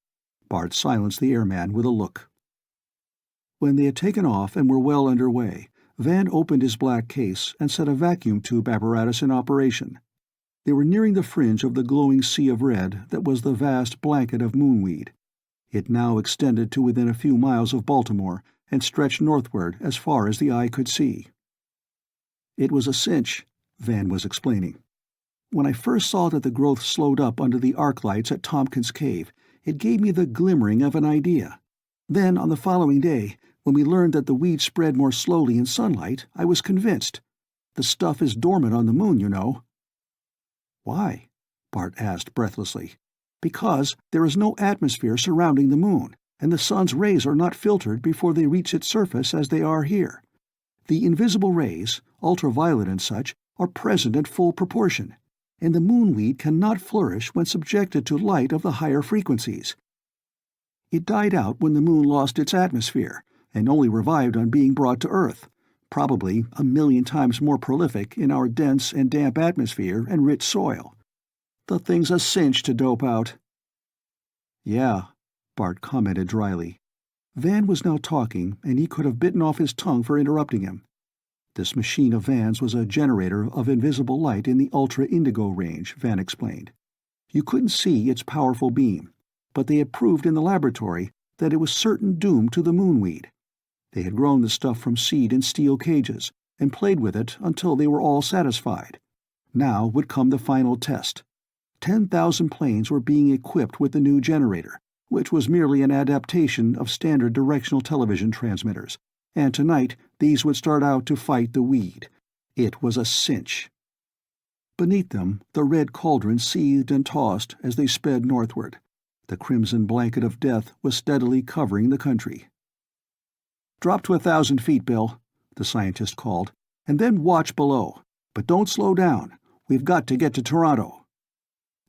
S1: Bart silenced the airman with a look. When they had taken off and were well under way, Van opened his black case and set a vacuum tube apparatus in operation. They were nearing the fringe of the glowing sea of red that was the vast blanket of moonweed. It now extended to within a few miles of Baltimore and stretched northward as far as the eye could see. "It was a cinch," Van was explaining. "When I first saw that the growth slowed up under the arc lights at Tompkins Cave, it gave me the glimmering of an idea. Then, on the following day, when we learned that the weed spread more slowly in sunlight, I was convinced. The stuff is dormant on the moon, you know." "Why?" Bart asked breathlessly. "Because there is no atmosphere surrounding the moon, and the sun's rays are not filtered before they reach its surface as they are here. The invisible rays, ultraviolet and such, are present in full proportion, and the moonweed cannot flourish when subjected to light of the higher frequencies. It died out when the moon lost its atmosphere, and only revived on being brought to Earth, probably 1,000,000 times more prolific in our dense and damp atmosphere and rich soil. The thing's a cinch to dope out." "Yeah," Bart commented dryly. Van was now talking, and he could have bitten off his tongue for interrupting him. This machine of Van's was a generator of invisible light in the ultra-indigo range, Van explained. You couldn't see its powerful beam, but they had proved in the laboratory that it was certain doom to the moonweed. They had grown the stuff from seed in steel cages, and played with it until they were all satisfied. Now would come the final test. 10,000 planes were being equipped with the new generator, which was merely an adaptation of standard directional television transmitters, and tonight these would start out to fight the weed. It was a cinch. Beneath them, the red cauldron seethed and tossed as they sped northward. The crimson blanket of death was steadily covering the country. "Drop to 1,000 feet, Bill," the scientist called, "and then watch below. But don't slow down. We've got to get to Toronto."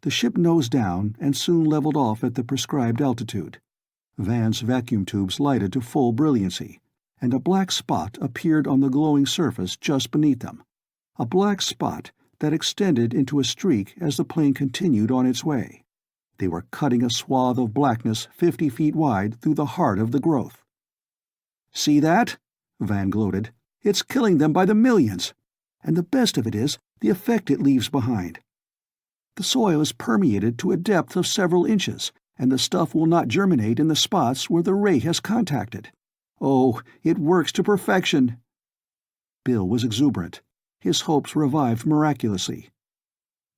S1: The ship nosed down and soon leveled off at the prescribed altitude. Van's vacuum tubes lighted to full brilliancy, and a black spot appeared on the glowing surface just beneath them. A black spot that extended into a streak as the plane continued on its way. They were cutting a swath of blackness 50 feet wide through the heart of the growth. "See that?" Van gloated. "It's killing them by the millions. And the best of it is the effect it leaves behind. The soil is permeated to a depth of several inches, and the stuff will not germinate in the spots where the ray has contacted. Oh, it works to perfection." Bill was exuberant. His hopes revived miraculously.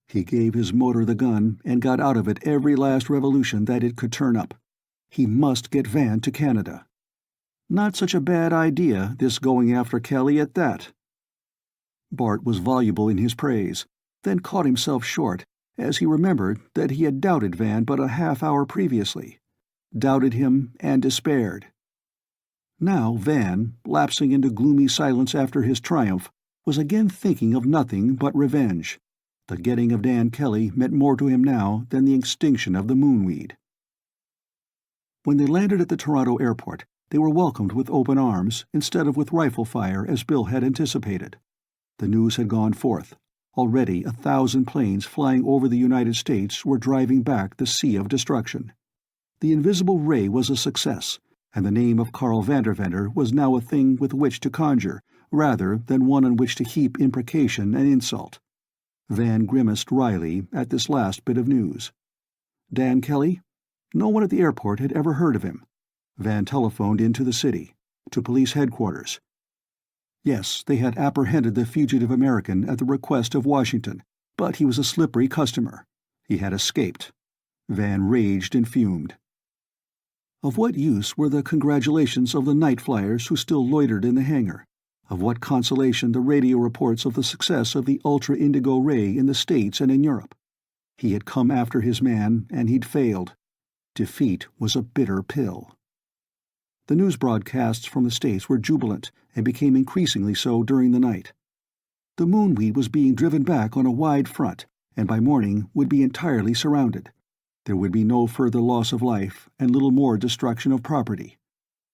S1: He gave his motor the gun and got out of it every last revolution that it could turn up. He must get Van to Canada. Not such a bad idea, this going after Kelly at that. Bart was voluble in his praise, then caught himself short as he remembered that he had doubted Van but a half-hour previously. Doubted him and despaired. Now Van, lapsing into gloomy silence after his triumph, was again thinking of nothing but revenge. The getting of Dan Kelly meant more to him now than the extinction of the moonweed. When they landed at the Toronto airport, they were welcomed with open arms instead of with rifle fire as Bill had anticipated. The news had gone forth. Already 1,000 planes flying over the United States were driving back the sea of destruction. The invisible ray was a success, and the name of Harl Vincent was now a thing with which to conjure, rather than one on which to heap imprecation and insult. Van grimaced wryly at this last bit of news. Dan Kelly? No one at the airport had ever heard of him. Van telephoned into the city, to police headquarters. Yes, they had apprehended the fugitive American at the request of Washington, but he was a slippery customer. He had escaped. Van raged and fumed. Of what use were the congratulations of the night flyers who still loitered in the hangar? Of what consolation the radio reports of the success of the ultra-indigo ray in the States and in Europe? He had come after his man, and he'd failed. Defeat was a bitter pill. The news broadcasts from the States were jubilant, and became increasingly so during the night. The moonweed was being driven back on a wide front, and by morning would be entirely surrounded. There would be no further loss of life, and little more destruction of property.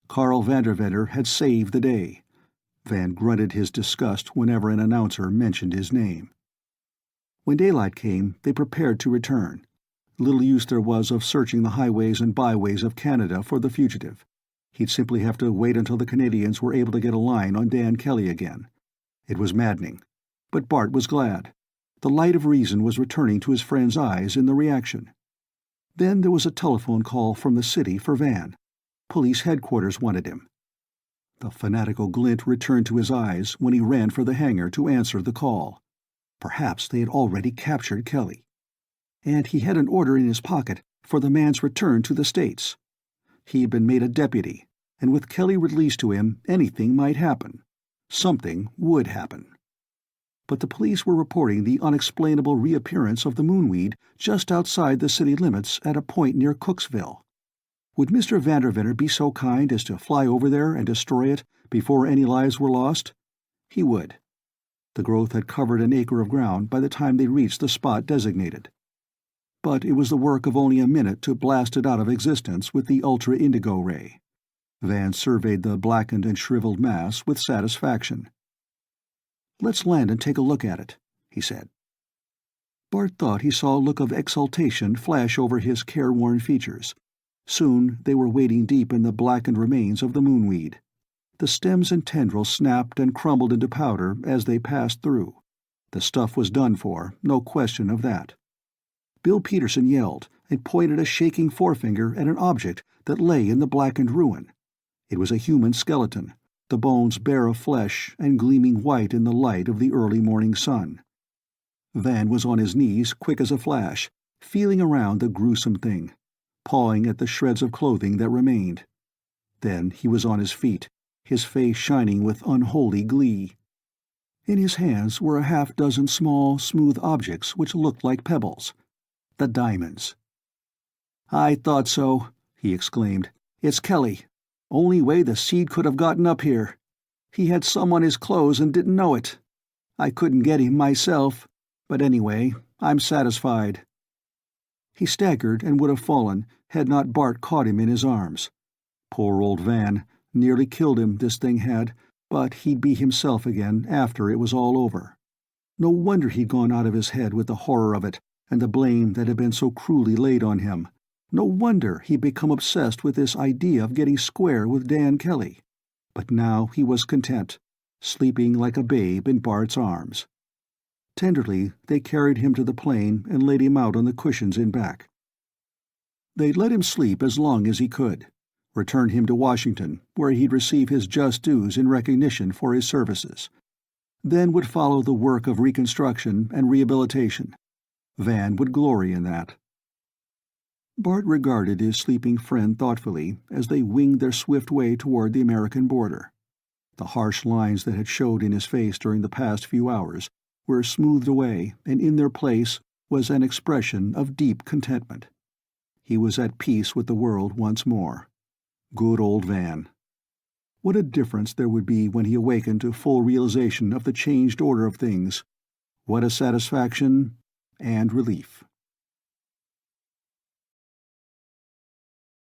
S1: Harl Vincent had saved the day. Van grunted his disgust whenever an announcer mentioned his name. When daylight came, they prepared to return. Little use there was of searching the highways and byways of Canada for the fugitive. He'd simply have to wait until the Canadians were able to get a line on Dan Kelly again. It was maddening, but Bart was glad. The light of reason was returning to his friend's eyes in the reaction. Then there was a telephone call from the city for Van. Police headquarters wanted him. The fanatical glint returned to his eyes when he ran for the hangar to answer the call. Perhaps they had already captured Kelly. And he had an order in his pocket for the man's return to the States. He had been made a deputy, and with Kelly released to him, anything might happen. Something would happen. But the police were reporting the unexplainable reappearance of the moonweed just outside the city limits at a point near Cooksville. Would Mr. Vandervetter be so kind as to fly over there and destroy it before any lives were lost? He would. The growth had covered an acre of ground by the time they reached the spot designated. But it was the work of only a minute to blast it out of existence with the ultra-indigo ray. Van surveyed the blackened and shriveled mass with satisfaction. "Let's land and take a look at it," he said. Bart thought he saw a look of exultation flash over his careworn features. Soon they were wading deep in the blackened remains of the moonweed. The stems and tendrils snapped and crumbled into powder as they passed through. The stuff was done for, no question of that. Bill Peterson yelled and pointed a shaking forefinger at an object that lay in the blackened ruin. It was a human skeleton, the bones bare of flesh and gleaming white in the light of the early morning sun. Van was on his knees, quick as a flash, feeling around the gruesome thing, pawing at the shreds of clothing that remained. Then he was on his feet, his face shining with unholy glee. In his hands were a half-dozen small, smooth objects which looked like pebbles. The diamonds. "I thought so," he exclaimed. "It's Kelly. Only way the seed could have gotten up here. He had some on his clothes and didn't know it. I couldn't get him myself, but anyway, I'm satisfied." He staggered and would have fallen had not Bart caught him in his arms. Poor old Van, nearly killed him, this thing had, but he'd be himself again after it was all over. No wonder he'd gone out of his head with the horror of it, and the blame that had been so cruelly laid on him. No wonder he'd become obsessed with this idea of getting square with Dan Kelly. But now he was content, sleeping like a babe in Bart's arms. Tenderly, they carried him to the plane and laid him out on the cushions in back. They'd let him sleep as long as he could, return him to Washington, where he'd receive his just dues in recognition for his services. Then would follow the work of reconstruction and rehabilitation. Van would glory in that. Bart regarded his sleeping friend thoughtfully as they winged their swift way toward the American border. The harsh lines that had showed in his face during the past few hours were smoothed away, and in their place was an expression of deep contentment. He was at peace with the world once more. Good old Van. What a difference there would be when he awakened to full realization of the changed order of things. What a satisfaction and relief.